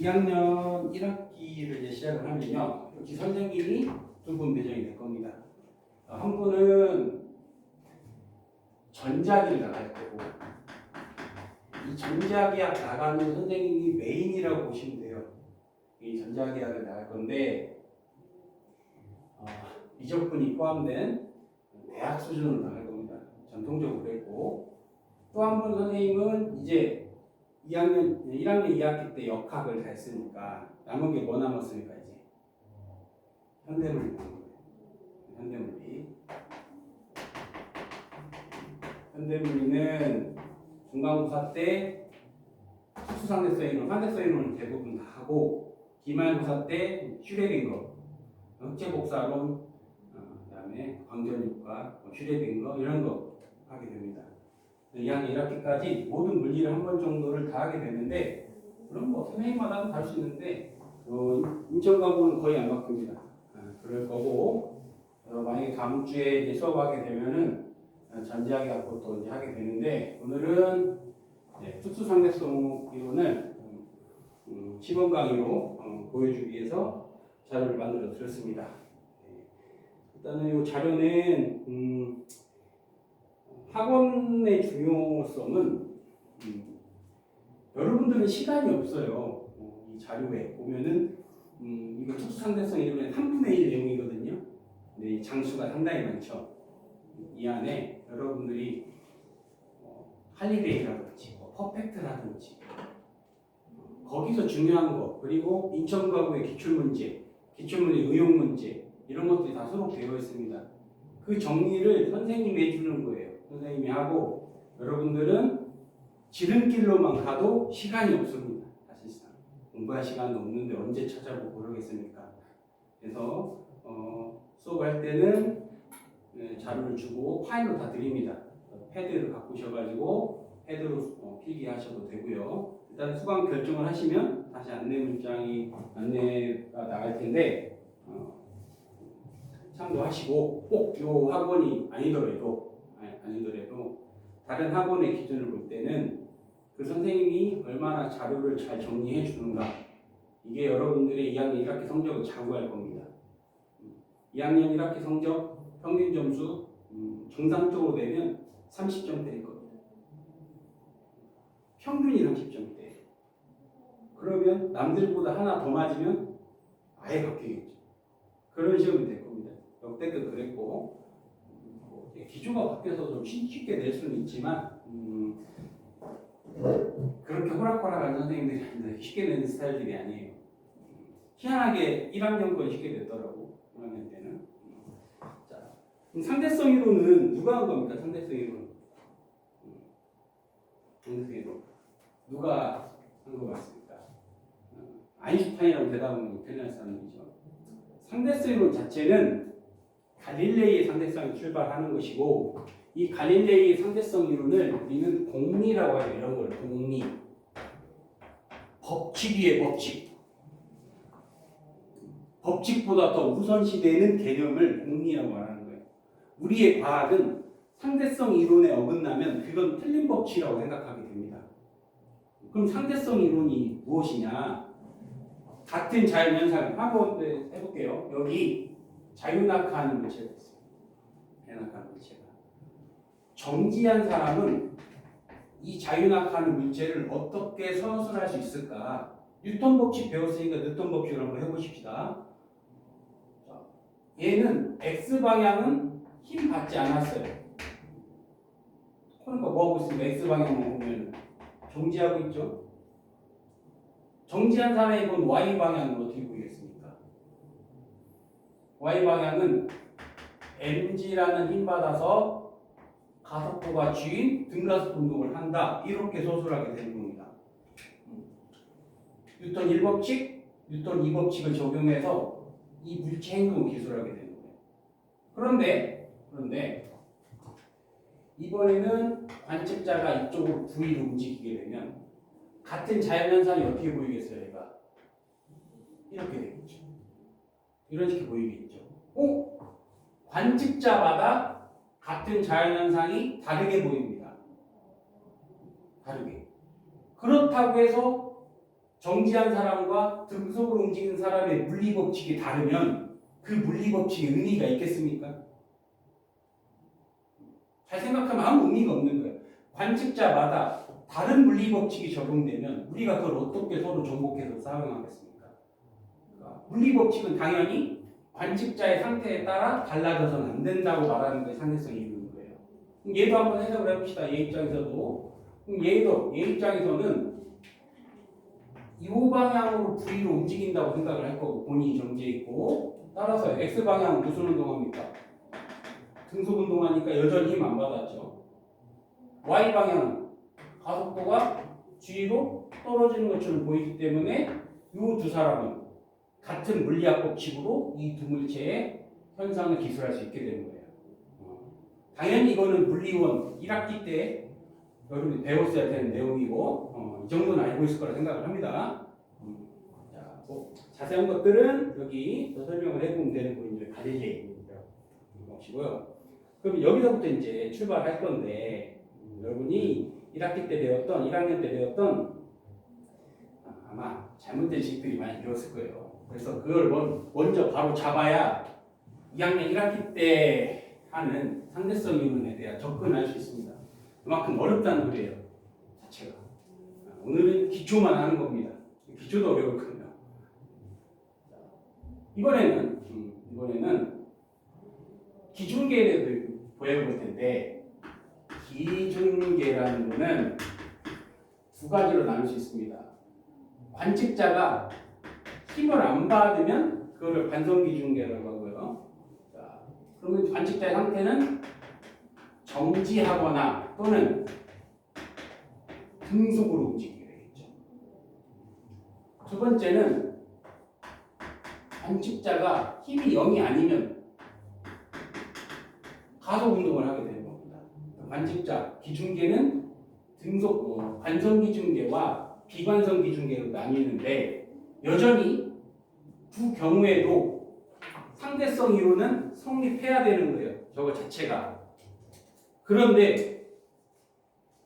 2학년 1학기를 이제 시작을 하면요. 이렇게 선생님이 두 분 배정이 될 겁니다. 한 분은 전자기를 나갈 거고, 이 전자기학 나가는 선생님이 메인이라고 보시면 돼요. 이 전자기학을 나갈 건데, 미적분이 포함된 대학 수준으로 나갈 겁니다. 전통적으로 그랬고, 또 한 분 선생님은 이제 1학년 2학기 때 역학을 다 했으니까 남은 게 뭐 남았습니까? 이제 현대물리 남은 거예요. 현대물리는 중간고사 때 수상대성 이론, 상대성 이론을 대부분 다 하고, 기말고사 때 슈레딩거, 흑체복사론, 그다음에 광전효과, 슈레딩거 이런 거 하게 됩니다. 2학년 1학기까지 모든 물리를 한 번 정도를 다 하게 되는데, 그럼 뭐 선생님마다도 할 수 있는데 인천과목은 거의 안 바뀝니다. 그럴 거고, 만약에 다음 주에 이제 수업하게 되면은 전자기학부터 이제 하게 되는데, 오늘은 특수상대성 이론을 시범 강의로 보여주기 위해서 자료를 만들어 드렸습니다. 일단은 이 자료는 학원의 중요성은 여러분들은 시간이 없어요. 이 자료에 보면은 이거 특수상대성 이론의 3분의 1 내용이거든요. 근데 이 장수가 상당히 많죠. 이 안에 여러분들이 할리데이라든지 퍼펙트라든지 거기서 중요한 거, 그리고 인천과목의 기출문제, 응용문제 이런 것들이 다 수록되어 있습니다. 그 정리를 선생님이 해주는 거예요. 선생님이 하고, 여러분들은 지름길로만 가도 시간이 없습니다. 사실상 공부할 시간도 없는데 언제 찾아보고 그러겠습니까? 그래서 수업할 때는 자료를 주고 파일로 다 드립니다. 패드를 갖고 오셔가지고 패드로 필기하셔도 되고요. 일단 수강 결정을 하시면 다시 안내가 나갈 텐데 참고하시고, 꼭 이 학원이 아니더라도 다른 학원의 기준을 볼 때는 그 선생님이 얼마나 자료를 잘 정리해 주는가, 이게 여러분들의 2학년 1학기 성적을 좌우할 겁니다. 2학년 1학기 성적 평균 점수 정상적으로 되면 30점대일 겁니다. 평균이 30점대. 그러면 남들보다 하나 더 맞으면 아예 바뀌겠죠. 그런 시험이 될 겁니다. 역대급 그랬고, 기조가 바뀌어서 좀 쉽게 낼 수는 있지만 그렇게 호락호락한 선생님들이 쉽게 내는 스타일들이 아니에요. 희한하게 1학년 건 쉽게 냈더라고. 1학년 때는. 자, 그럼 상대성 이론은 누가 한 겁니까? 상대성 이론 누가 한 것 같습니까? 아인슈타인이라고 대답하면 편할 사람이죠. 상대성 이론 자체는 갈릴레이의 상대성이 출발하는 것이고, 이 갈릴레이의 상대성 이론을 우리는 공리라고 해요. 이런 걸 공리, 법칙 위의 법칙, 법칙보다 더 우선시되는 개념을 공리라고 말하는 거예요. 우리의 과학은 상대성 이론에 어긋나면 그건 틀린 법칙이라고 생각하게 됩니다. 그럼 상대성 이론이 무엇이냐? 같은 자연현상 한번 해볼게요. 여기 자유낙하하는 물체가 있어요. 자유낙하하는 물체가. 정지한 사람은 이 자유낙하하는 물체를 어떻게 서술할 수 있을까? 뉴턴 법칙 배웠으니까 뉴턴 법칙을 한번 해보십시다. 얘는 X방향은 힘 받지 않았어요. 그러니까 뭐하고 있습니까? X방향만 보면 정지하고 있죠. 정지한 사람이 본 Y방향은 어떻게 보이겠습니까? Y방향은 mg라는 힘 받아서 가속도가 G인 등가속 운동을 한다. 이렇게 서술하게 되는 겁니다. 뉴턴 1법칙, 뉴턴 2법칙을 적용해서 이 물체 행동을 기술하게 되는 거예요. 그런데 이번에는 관측자가 이쪽으로 V로 움직이게 되면 같은 자연현상이 어떻게 보이겠어요? 얘가 이렇게 되겠죠. 이런 식으로 보이겠죠. 관측자마다 같은 자연현상이 다르게 보입니다. 다르게. 그렇다고 해서 정지한 사람과 등속으로 움직이는 사람의 물리법칙이 다르면 그 물리법칙에 의미가 있겠습니까? 잘 생각하면 아무 의미가 없는 거예요. 관측자마다 다른 물리법칙이 적용되면 우리가 그걸 어떻게 서로 정복해서 사용하겠습니까? 그러니까 물리법칙은 당연히 관측자의 상태에 따라 달라져서는 안 된다고 말하는 게 상대성 이론인 거예요. 그럼 얘도 한번 해석을 해봅시다. 얘 입장에서도. 그럼 얘 입장에서는 이 방향으로 V로 움직인다고 생각을 할 거고 본인이 정지해 있고 따라서 X방향은 무슨 운동합니까? 등속 운동하니까 여전히 힘 안 받았죠. Y방향은 가속도가 G로 떨어지는 것처럼 보이기 때문에 이 두 사람은 같은 물리학 법칙으로 이 두 물체의 현상을 기술할 수 있게 되는 거예요. 당연히 이거는 물리원 1학기 때 여러분이 배웠어야 되는 내용이고 이 정도는 알고 있을 거라 생각을 합니다. 자, 뭐 자세한 것들은 여기 더 설명을 해보면 되는 거 이제 갈릴레이입니다. 보시고요. 그럼 여기서부터 이제 출발할 건데 여러분이 1학기 때 배웠던 1학년 때 배웠던 아마 잘못된 식들이 많이 배웠을 거예요. 그래서 그걸 먼저 바로 잡아야 2학년 1학기 때 하는 상대성 이론에 대한 접근할 수 있습니다. 그만큼 어렵다는 거예요. 자체가. 오늘은 기초만 하는 겁니다. 기초도 어려웠거든요. 이번에는 기준계에 대해서 보여볼 텐데 기준계라는 거는 두 가지로 나눌 수 있습니다. 관측자가 힘을 안 받으면 그거를 관성기준계라고 하고요. 자, 그러면 관측자의 상태는 정지하거나 또는 등속으로 움직이게 되겠죠. 두 번째는 관측자가 힘이 0이 아니면 가속 운동을 하게 되는 겁니다. 관측자 기준계는 관성기준계와 비관성기준계로 나뉘는데 여전히 두 경우에도 상대성 이론은 성립해야 되는 거예요. 저거 자체가. 그런데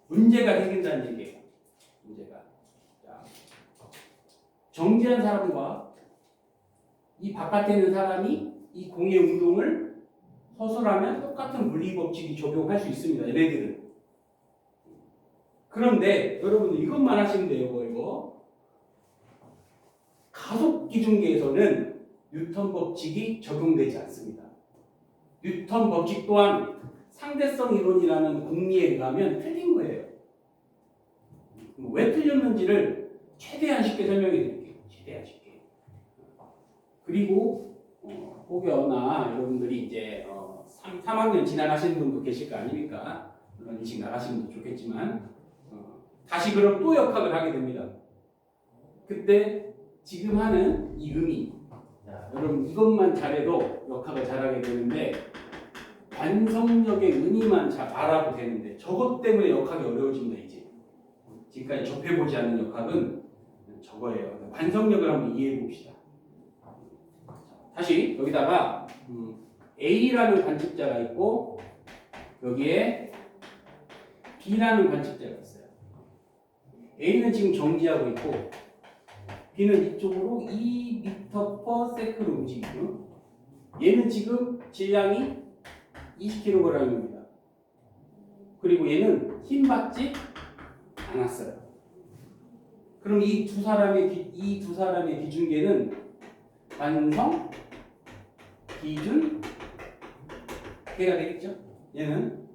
문제가 생긴다는 얘기예요. 문제가. 자, 정지한 사람과 이 바깥에 있는 사람이 이 공의 운동을 서술하면 똑같은 물리법칙이 적용할 수 있습니다. 얘네들은. 그런데 여러분들 이것만 하시면 돼요. 이거. 가속 기준계에서는 뉴턴 법칙이 적용되지 않습니다. 뉴턴 법칙 또한 상대성 이론이라는 공리에 의하면 틀린 거예요. 왜 틀렸는지를 최대한 쉽게 설명해 드릴게요. 최대한 쉽게. 그리고 혹여나 여러분들이 이제 3학년 지나가시는 분도 계실 거 아닙니까? 물론 일찍 나가시면 더 좋겠지만 다시 그럼 또 역학을 하게 됩니다. 그때 지금 하는 이 의미, 자, 여러분 이것만 잘해도 역학을 잘하게 되는데 관성력의 의미만 잘 알아도 되는데 저것 때문에 역학이 어려워집니다. 이제 지금까지 접해보지 않은 역학은 저거예요. 관성력을 한번 이해해 봅시다. 다시 여기다가 A라는 관측자가 있고 여기에 B라는 관측자가 있어요. A는 지금 정지하고 있고 B는 이쪽으로 2m/s로 움직이고 얘는 지금 질량이 20kg입니다. 그리고 얘는 힘받지 않았어요. 그럼 이 두 사람의 기준계는 관성 기준 계가 되겠죠? 얘는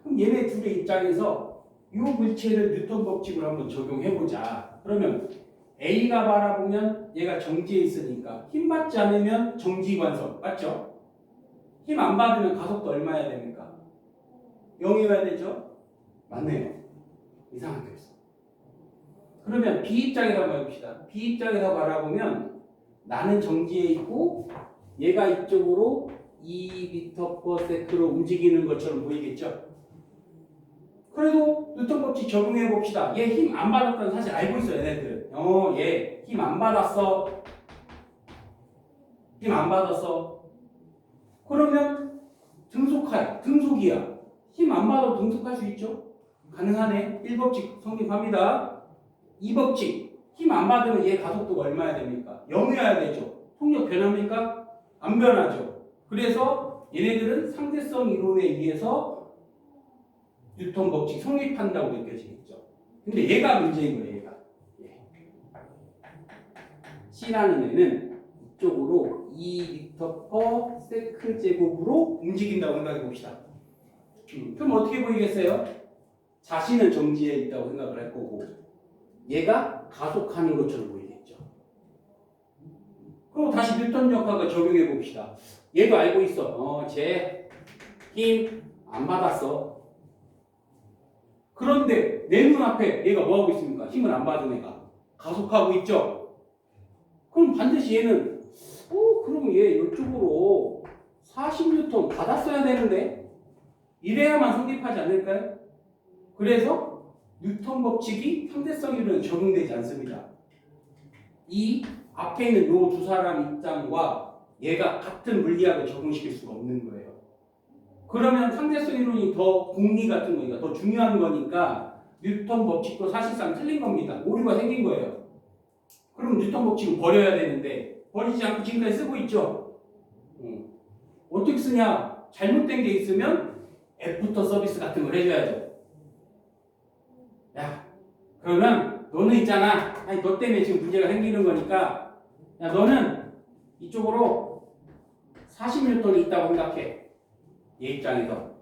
그럼 얘네 둘의 입장에서 이 물체를 뉴턴 법칙으로 한번 적용해보자. 그러면 A가 바라보면 얘가 정지해 있으니까 힘 받지 않으면 정지관성 맞죠? 힘 안 받으면 가속도 얼마야 됩니까? 0이어야 되죠? 맞네요. 이상하게 했어. 그러면 B 입장에서 한번 해봅시다. B 입장에서 바라보면 나는 정지해 있고 얘가 이쪽으로 2m/s로 움직이는 것처럼 보이겠죠? 그래도 뉴턴 법칙 적용해 봅시다. 얘 힘 안 받았다는 사실 알고 있어요, 얘네들은. 얘 힘 안 받았어. 힘 안 받았어. 그러면 등속이야. 힘 안 받아도 등속할 수 있죠? 가능하네. 1법칙 성립합니다. 2법칙 힘 안 받으면 얘 가속도가 얼마야 됩니까? 0이어야 되죠. 속력 변합니까? 안 변하죠. 그래서 얘네들은 상대성 이론에 의해서 뉴턴 법칙 성립한다고 느껴지겠죠. 근데 얘가 문제인 거예요. 얘가. 예. C라는 애는 이쪽으로 2m/s 제곱으로 움직인다고 생각해 봅시다. 그럼 어떻게 보이겠어요? 자신은 정지해 있다고 생각을 할 거고 얘가 가속하는 것처럼 보이겠죠. 그럼 다시 뉴턴 역학을 적용해 봅시다. 얘도 알고 있어. 쟤 힘 안 받았어. 그런데 내 눈앞에 얘가 뭐 하고 있습니까? 힘을 안 받은 애가 가속하고 있죠. 그럼 반드시 얘는 그럼 얘 이쪽으로 40N 받았어야 되는데 이래야만 성립하지 않을까요? 그래서 뉴턴 법칙이 상대성 이론에 적용되지 않습니다. 이 앞에 있는 요 두 사람 입장과 얘가 같은 물리학을 적용시킬 수가 없는 거예요. 그러면 상대성 이론이 더 공리 같은 거니까 더 중요한 거니까 뉴턴 법칙도 사실상 틀린 겁니다. 오류가 생긴 거예요. 그럼 뉴턴 법칙은 버려야 되는데 버리지 않고 지금까지 쓰고 있죠. 어떻게 쓰냐? 잘못된 게 있으면 애프터 서비스 같은 걸 해줘야죠. 야, 그러면 너는 있잖아. 아니, 너 때문에 지금 문제가 생기는 거니까 야, 너는 이쪽으로 40N이 있다고 생각해. 얘 입장에서.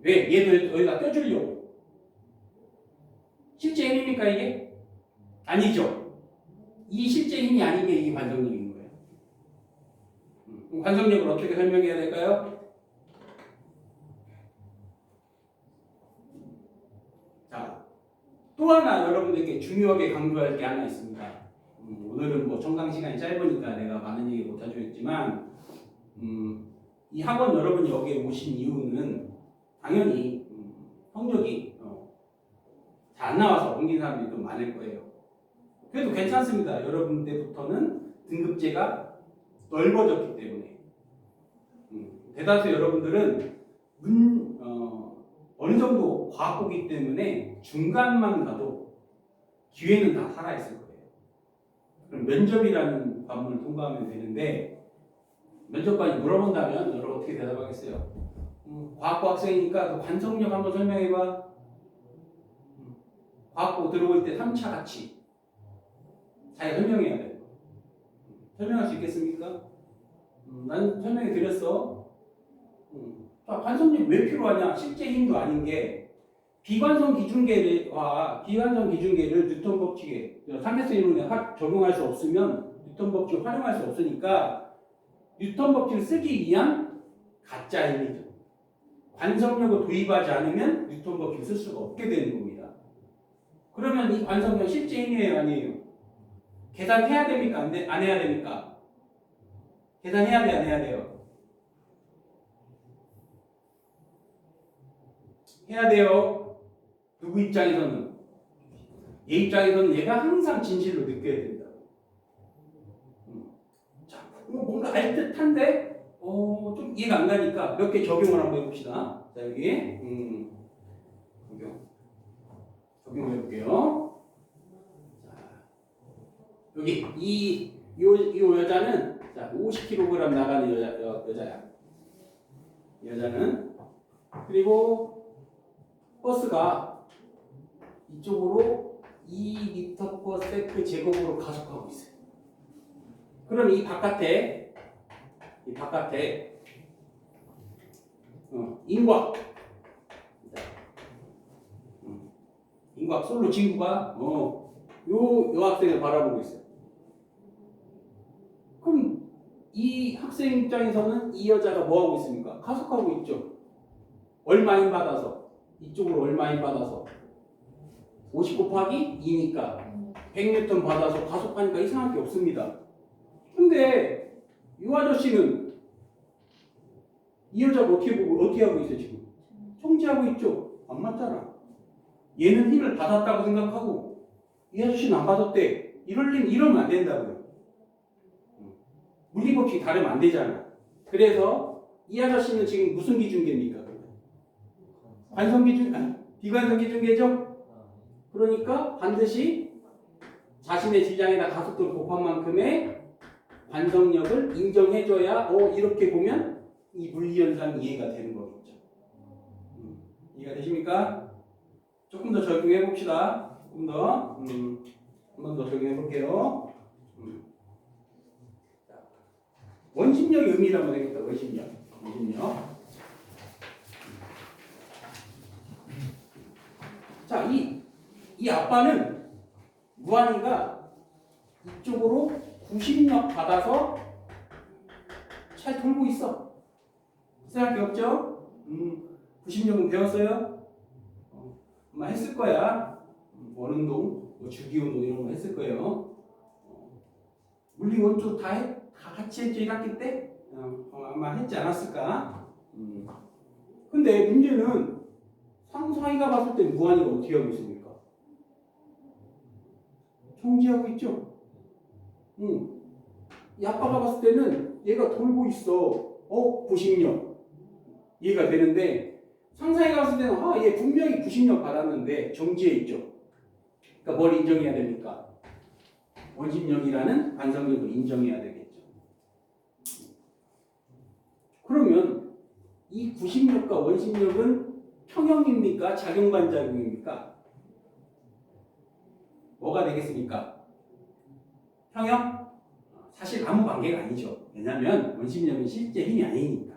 왜? 얘도 여기다 껴주려고. 실제 힘입니까 이게? 아니죠. 이 실제 힘이 아닌 게 이게 관성력인 거예요. 그럼 관성력을 어떻게 설명해야 될까요? 자, 또 하나 여러분들께 중요하게 강조할 게 하나 있습니다. 오늘은 뭐 청강 시간이 짧으니까 내가 많은 얘기 못 해주겠지만 이 학원 여러분이 여기에 오신 이유는 당연히 성적이 잘 안 나와서 옮긴 사람들이 좀 많을 거예요. 그래도 괜찮습니다. 여러분 때부터는 등급제가 넓어졌기 때문에 대다수 여러분들은 어느 정도 과학고기 때문에 중간만 가도 기회는 다 살아있을 거예요. 그럼 면접이라는 관문을 통과하면 되는데 면접관이 물어본다면 여러분 어떻게 대답하겠어요? 과학고 학생이니까 그 관성력 한번 설명해봐. 과학고 들어올 때 3차 가치 자기가 설명해야 돼. 설명할 수 있겠습니까? 난 설명해 드렸어. 자, 관성력 왜 필요하냐? 실제 힘도 아닌 게 비관성 기준계를 뉴턴 법칙에 상대성 이론에 적용할 수 없으면 뉴턴 법칙을 활용할 수 없으니까 뉴턴 법칙을 쓰기 위한 가짜 힘이죠. 관성력을 도입하지 않으면 뉴턴 법칙을 쓸 수가 없게 되는 겁니다. 그러면 이 관성력 실제 힘이에요, 아니에요? 계산해야 됩니까? 안 해야 됩니까? 계산해야 돼, 안 해야 돼요? 해야 돼요. 누구 입장에서는? 얘 입장에서는 얘가 항상 진실로 느껴야 된다. 자, 뭔가 알 듯한데 좀 이해가 안 가니까 몇 개 적용을 한번 해봅시다. 자, 여기 적용을 해볼게요. 자, 여기 이 여자는 자 50kg 나가는 여자야. 여자는 그리고 버스가 이쪽으로 2m/s 제곱으로 가속하고 있어요. 그럼 이 바깥에 인곽 솔로 친구가 요 학생을 바라보고 있어요. 그럼 이 학생 입장에서는 이 여자가 뭐 하고 있습니까? 가속하고 있죠. 얼마 힘 받아서 이쪽으로 얼마 힘 받아서 50 곱하기 2니까 100N 받아서 가속하니까 이상할 게 없습니다. 근데 이 아저씨는 이 여자가 어떻게 하고 있어요 지금? 정지하고 있죠. 안 맞잖아. 얘는 힘을 받았다고 생각하고 이 아저씨는 안 받았대. 이러면 안 된다고요. 물리법칙이 다르면 안 되잖아. 그래서 이 아저씨는 지금 무슨 기준계입니까? 관성 기준, 비관성 기준계죠? 그러니까 반드시 자신의 질량에다 가속도를 곱한 만큼의 반성력을 인정해줘야 이렇게 보면 이 물리현상이 이해가 되는 거겠죠. 이해가 되십니까? 조금 더 적용해 봅시다. 조금 더 한 번 더 적용해 볼게요. 원심력의 의미를 한번 해볼게요. 원심력. 자, 이 아빠는 무한이가 이쪽으로 구심력 받아서 잘 돌고 있어. 생각 게 없죠? 구심력은 배웠어요? 아마 했을 거야. 원운동, 주기운동 이런 거 했을 거예요. 물리 원초 다 같이 했죠, 1학기 때? 아마 했지 않았을까? 근데 문제는 상사이가 봤을 때 무한이가 어떻게 하고 있습니까? 정지하고 있죠? 이 아빠가 봤을 때는 얘가 돌고 있어. 구심력. 이해가 되는데 상사이가 봤을 때는 얘 분명히 구심력 받았는데 정지해 있죠. 그러니까 뭘 인정해야 됩니까? 원심력이라는 반성력을 인정해야 되겠죠. 그러면 이 구심력과 원심력은 평형입니까? 작용반작용입니까? 뭐가 되겠습니까? 평형? 사실 아무 관계가 아니죠. 왜냐하면 원심력은 실제 힘이 아니니까.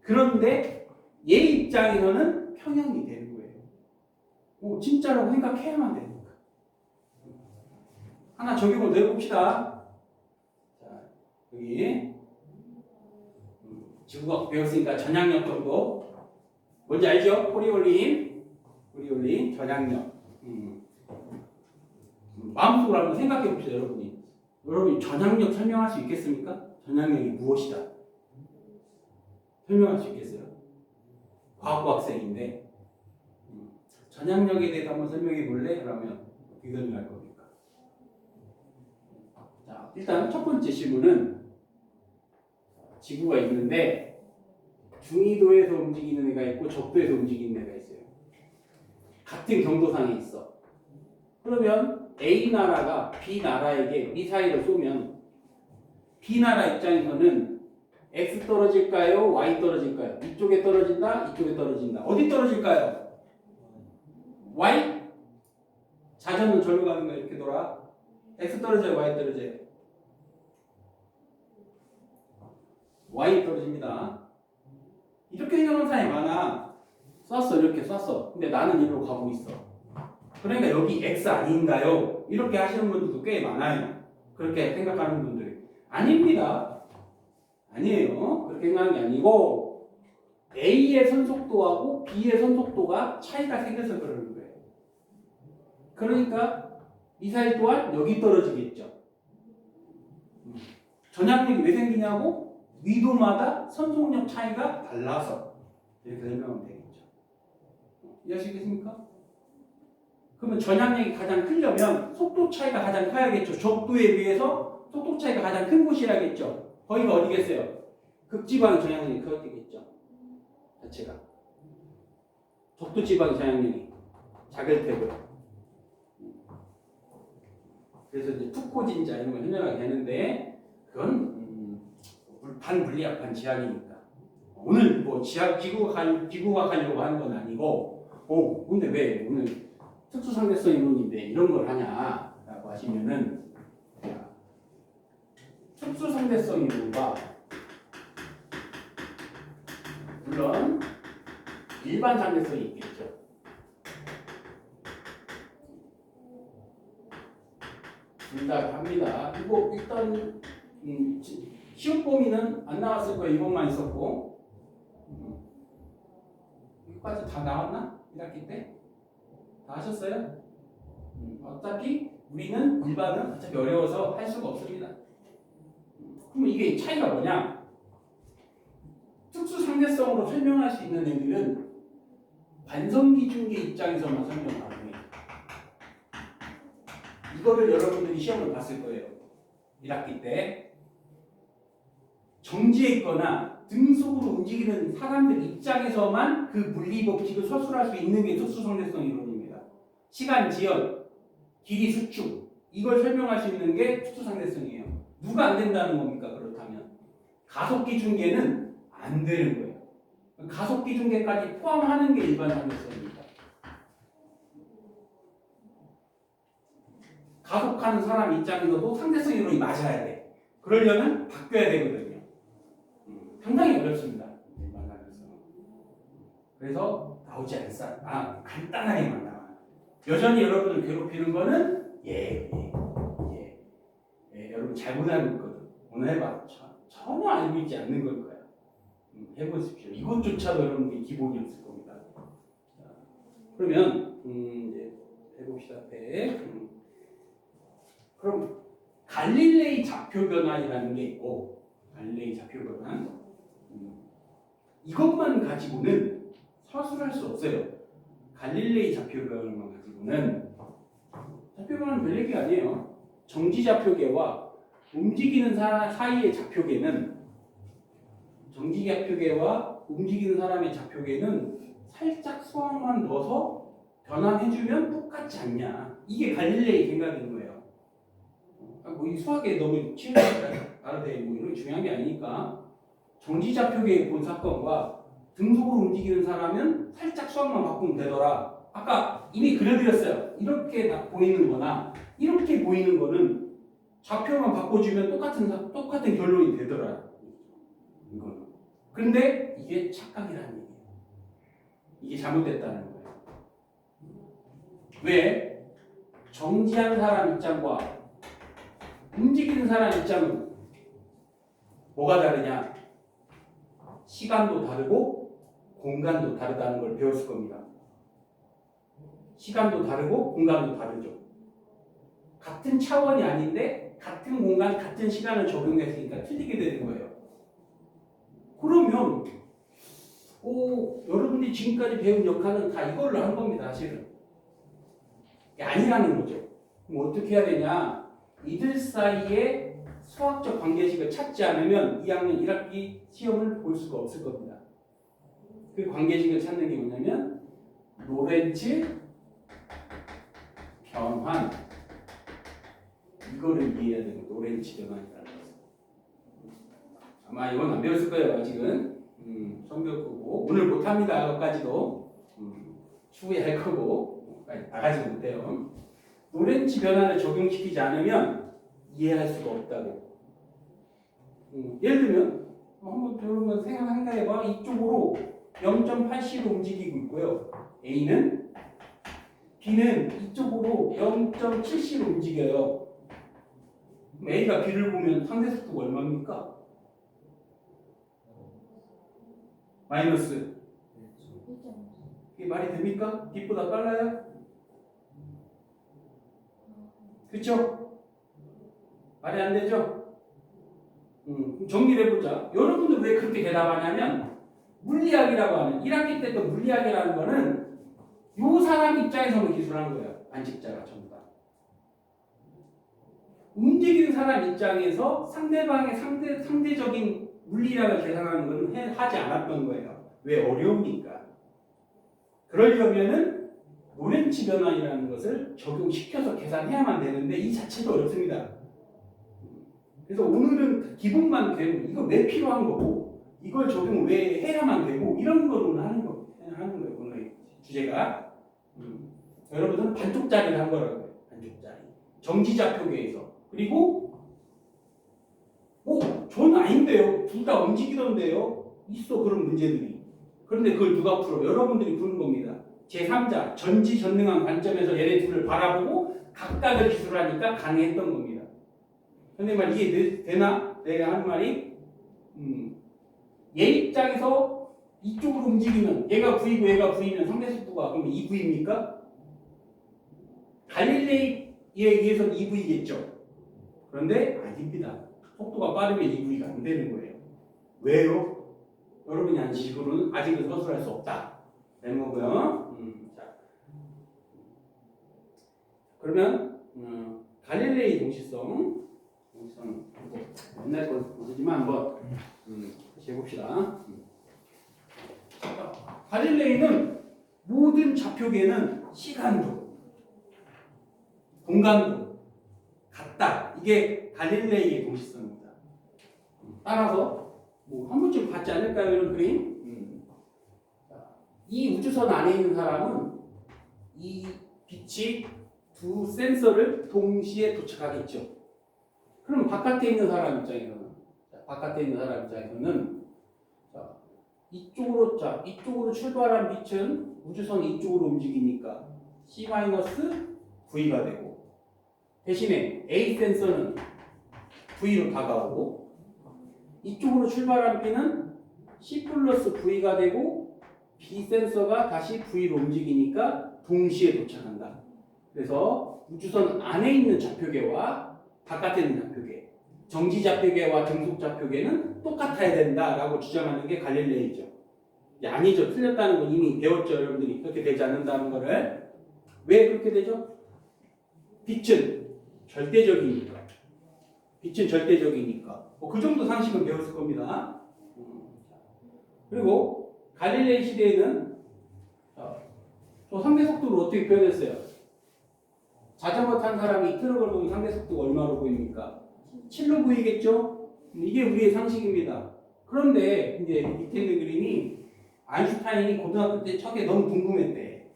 그런데 얘 입장에서는 평형이 되는 거예요. 진짜라고 생각해야만 되니까. 하나 적용을 더 해봅시다. 자, 여기 지구과학 배웠으니까 전향력 정도. 뭔지 알죠? 코리올린, 전향력. 마음속으로 한번 생각해 봅시다, 여러분이. 여러분이 전향력 설명할 수 있겠습니까? 전향력이 무엇이다? 설명할 수 있겠어요? 과학부 학생인데 전향력에 대해서 한번 설명해 볼래? 그러면 어떻게 설명할 겁니까? 자, 일단 첫 번째 질문은 지구가 있는데 중위도에서 움직이는 애가 있고 적도에서 움직이는 애가 있어요. 같은 경도상에 있어. 그러면 A 나라가 B 나라에게 미사일을 쏘면 B 나라 입장에서는 X 떨어질까요? Y 떨어질까요? 이쪽에 떨어진다? 이쪽에 떨어진다. 어디 떨어질까요? Y? 자전은 절로 가는 거야. 이렇게 돌아. X 떨어져요? Y 떨어져요? Y 떨어집니다. 이렇게 생각하는 사람이 많아. 쐈어. 이렇게 쐈어. 근데 나는 이리로 가고 있어. 그러니까 여기 X 아닌가요? 이렇게 하시는 분들도 꽤 많아요. 그렇게 생각하는 분들이. 아닙니다. 아니에요. 그렇게 생각하는 게 아니고 A의 선속도하고 B의 선속도가 차이가 생겨서 그러는 거예요. 그러니까 미사일 또한 여기 떨어지겠죠. 전향력이 왜 생기냐고? 위도마다 선속력 차이가 달라서 이렇게 설명하면 되겠죠. 이해하시겠습니까? 그러면 전향력이 가장 크려면 속도 차이가 가장 커야겠죠. 적도에 비해서 속도 차이가 가장 큰 곳이라겠죠. 거기가 어디겠어요? 극지방 전향력이 커지겠죠. 자체가. 적도지방 전향력이 작을 테고요. 그래서 이제 푸코진자 이런 걸 설명하게 되는데 그건 반물리학판 지학이니까 오늘 뭐 지구과학하려고 하는 건 아니고 근데 왜 오늘 특수상대성 이론인데 이런 걸 하냐라고 하시면은 특수상대성 이론과 물론 일반 상대성이 있겠죠. 둘 다 합니다. 이거 일단 시험 범위는 안 나왔을 거예요. 이것만 있었고 여기까지 다 나왔나? 1학기 때? 다 하셨어요? 어차피 우리는 일반은 어차피 어려워서 할 수가 없습니다. 그럼 이게 차이가 뭐냐? 특수 상대성으로 설명할 수 있는 애들은 반성기준계 입장에서만 설명하고 이거를 여러분들이 시험을 봤을 거예요. 1학기 때 정지해 있거나 등속으로 움직이는 사람들 입장에서만 그 물리 법칙을 서술할 수 있는 게 특수 상대성 이론입니다. 시간 지연, 길이 수축, 이걸 설명할 수 있는 게 특수상대성이에요. 누가 안 된다는 겁니까? 그렇다면 가속기중계는 안 되는 거예요. 가속기중계까지 포함하는 게 일반 상대성입니다. 가속하는 사람 입장에서도 상대성 이론이 맞아야 돼. 그러려면 바뀌어야 되거든요. 상당히 어렵습니다. 일반 상대성. 그래서 나오지 않아. 간단하게만 나와요. 여전히 여러분을 괴롭히는 거는 여러분 잘못 알고 있거든. 오늘 해봐. 전혀 알고 있지 않는 걸 거야. 해보십시오. 이것조차도 여러분이 기본이었을 겁니다. 자, 그러면 이제 해봅시다. 그럼 갈릴레이 좌표 변화이라는 게 있고, 갈릴레이 좌표 변화 이것만 가지고는 서술할 수 없어요. 갈릴레이 좌표 변화만 가지고는 좌표 변화는 별 얘기 아니에요. 정지 좌표계와 움직이는 사이의 좌표계는 정지 좌표계와 움직이는 사람의 좌표계는 살짝 수학만 넣어서 변환해주면 똑같지 않냐. 이게 갈릴레이 생각인 거예요. 뭐 이 수학에 너무 알아야 뭐 이런 게 중요한 게 아니니까 정지 좌표계의 본 사건과 등속으로 움직이는 사람은 살짝 수학만 바꾸면 되더라. 아까 이미 그려드렸어요. 이렇게 딱 보이는 거나 이렇게 보이는 거는 좌표만 바꿔주면 똑같은 결론이 되더라. 이거는. 근데 이게 착각이라는 얘기예요. 이게 잘못됐다는 거예요. 왜? 정지한 사람 입장과 움직이는 사람 입장은 뭐가 다르냐? 시간도 다르고 공간도 다르다는 걸 배웠을 겁니다. 시간도 다르고 공간도 다르죠. 같은 차원이 아닌데 같은 공간, 같은 시간을 적용했으니까 틀리게 되는 거예요. 그러면 여러분들이 지금까지 배운 역할은 다 이걸로 한 겁니다. 사실은. 아니라는 거죠. 그럼 어떻게 해야 되냐? 이들 사이에 수학적 관계식을 찾지 않으면 2학년 1학기 시험을 볼 수가 없을 겁니다. 그 관계식을 찾는 게 뭐냐면 로렌츠 변환, 이거를 이해해야 되는 로렌츠 변환이라는 거죠. 아마 이건 안 배웠을 거예요. 아직은 처음 배울 거고 오늘 못합니다. 여기까지도 추후에 할 거고 나가지 못해요. 로렌츠 변환을 적용시키지 않으면 이해할 수가 없다고. 예를 들면 한번 여러분 생각해봐. 이쪽으로 0.80로 움직이고 있고요. A는 B는 이쪽으로 0.70로 움직여요. A가 B를 보면 상대 속도가 얼마입니까? 마이너스. 이게 말이 됩니까? B보다 빨라요? 그쵸? 말이 안 되죠? 정리를 해보자. 여러분들 왜 그렇게 대답하냐면 물리학이라고 하는 1학기 때 또 물리학이라는 거는 요 사람 입장에서만 기술한 거예요. 안식자가 전부 다. 움직이는 사람 입장에서 상대방의 상대적인 물리학을 계산하는 건 하지 않았던 거예요. 왜? 어려우니까. 그러려면은 로렌츠 변환이라는 것을 적용시켜서 계산해야만 되는데 이 자체도 어렵습니다. 그래서 오늘은 기본만 되고 이거 왜 필요한 거고 이걸 적용 왜 해야만 되고 이런 거로는 하는 거예요. 오늘 주제가 여러분들은 반쪽짜리를 한 거라고요. 반쪽짜리. 정지좌표계에서. 그리고 전 아닌데요. 둘 다 움직이던데요. 있어 그런 문제들이. 그런데 그걸 누가 풀어? 여러분들이 푸는 겁니다. 제3자 전지전능한 관점에서 얘네 둘을 바라보고 각각을 기술하니까 가능했던 겁니다. 근데 말 이해되나? 내가 하는 말이 얘 입장에서 이쪽으로 움직이면 얘가 V고 얘가 V면 상대 속도가 그러면 2V입니까? 갈릴레이에 의해서는 2V겠죠. 그런데 아닙니다. 속도가 빠르면 2V가 안 되는 거예요. 왜요? 여러분이 한 식으로는 아직은 서술할 수 없다. 되는 거고요. 자, 그러면 갈릴레이 동시성 옛날 거 보시지만 한번 해봅시다. 갈릴레이는 모든 좌표계는 시간도, 공간도, 이게 갈릴레이의 동시성입니다. 따라서 뭐 한 번쯤 봤지 않을까요, 이런 그림? 이 우주선 안에 있는 사람은 이 빛이 두 센서를 동시에 도착하겠죠. 그럼 바깥에 있는 사람 입장에서는, 이쪽으로 출발한 빛은 우주선 이쪽으로 움직이니까 C-V가 되고, 대신에 A 센서는 V로 다가오고, 이쪽으로 출발한 B는 C 플러스 V가 되고, B 센서가 다시 V로 움직이니까 동시에 도착한다. 그래서 우주선 안에 있는 좌표계와 바깥에 있는 좌표계, 정지 좌표계와 등속 좌표계는 똑같아야 된다라고 주장하는 게 갈릴레이죠. 아니죠. 틀렸다는 거 이미 배웠죠, 여러분들이. 그렇게 되지 않는다는 거를. 왜 그렇게 되죠? 빛은 절대적이니까. 그 정도 상식은 배웠을 겁니다. 그리고 갈릴레이 시대에는 저 상대 속도를 어떻게 표현했어요? 자전거 탄 사람이 트럭을 보면 상대 속도가 얼마로 보입니까? 7로 보이겠죠? 이게 우리의 상식입니다. 그런데 이제 밑에 있는 그림이 아인슈타인이 고등학교 때 척에 너무 궁금했대.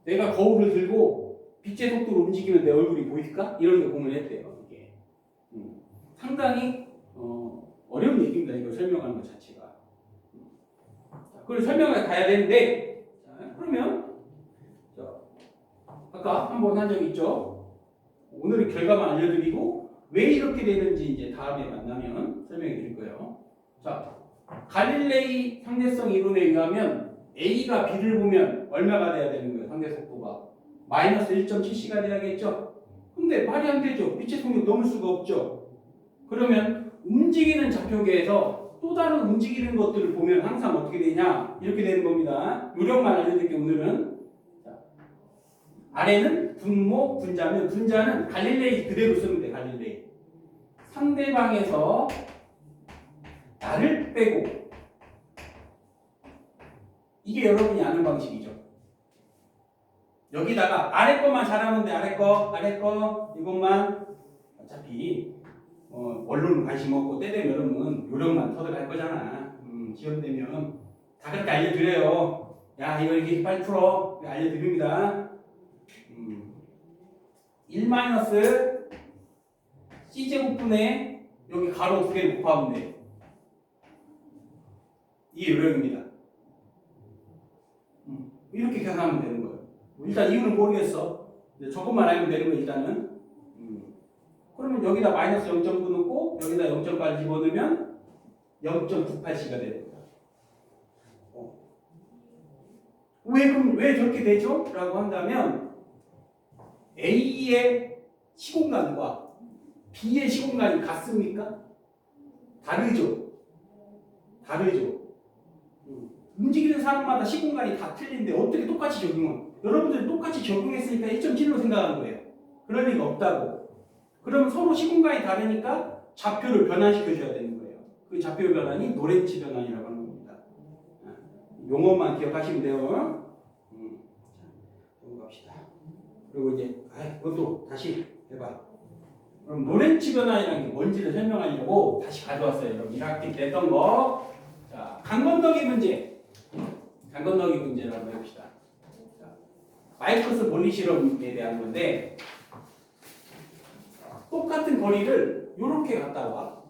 내가 거울을 들고 빛의 속도로 움직이면 내 얼굴이 보일까? 이런 게 고민했대요. 이게 상당히 어려운 얘기입니다. 이걸 설명하는 것 자체가. 그걸 설명을 가야 되는데, 그러면 아까 한번 한 적이 있죠. 오늘은 결과만 알려드리고 왜 이렇게 되는지 이제 다음에 만나면 설명해 드릴 거예요. 자, 갈릴레이 상대성 이론에 의하면 A가 B를 보면 얼마가 돼야 되는 거예요? 상대 속도가 마이너스 1.7c가 돼야겠죠. 근데 말이 안 되죠. 빛의 속력 넘을 수가 없죠. 그러면 움직이는 좌표계에서 또 다른 움직이는 것들을 보면 항상 어떻게 되냐? 이렇게 되는 겁니다. 요령만 알려드릴게요. 오늘은. 자, 아래는 분모, 분자면 분자는 갈릴레이 그대로 쓰면 돼. 갈릴레이. 상대방에서 나를 빼고, 이게 여러분이 아는 방식이죠. 여기다가 아래 거만 잘하면 돼. 아래 거 이것만 어차피 원론 관심 없고 때 되면 여러분 요령만 터득할 거잖아. 시험 되면 다 그렇게 알려드려요. 야, 이거 이렇게 빨리 풀어. 알려드립니다. 1 마이너스 C제곱분에 여기 가로 두 개를 곱하면 돼. 이게 요령입니다. 이렇게 계산하면 되는 거예요. 일단 이유는 모르겠어. 저것만 알면 되는 거예요, 일단은. 그러면 여기다 마이너스 0.9 넣고 여기다 0.8 집어넣으면 0.98c가 되는 거야. 왜 저렇게 되죠? 라고 한다면 A의 시공간과 B의 시공간이 같습니까? 다르죠. 움직이는 사람마다 시공간이 다 틀린데 어떻게 똑같이 적용을? 여러분들이 똑같이 적용했으니까 1.7로 생각하는 거예요. 그럴 리가 없다고. 그러면 서로 시공간이 다르니까 좌표를 변환시켜줘야 되는 거예요. 그 좌표 변환이 노렌치 변환이라고 하는 겁니다. 용어만 기억하시면 돼요. 넘어갑시다. 그리고 이제 그것도 다시 해봐. 그럼 노렌치 변환이라는 게 뭔지를 설명하려고 다시 가져왔어요. 여러분 1학기 때 했던 거. 자, 강건더기 문제를 한번 해봅시다. 자, 마이크로스 본리 실험에 대한 건데 똑같은 거리를 이렇게 갔다 와.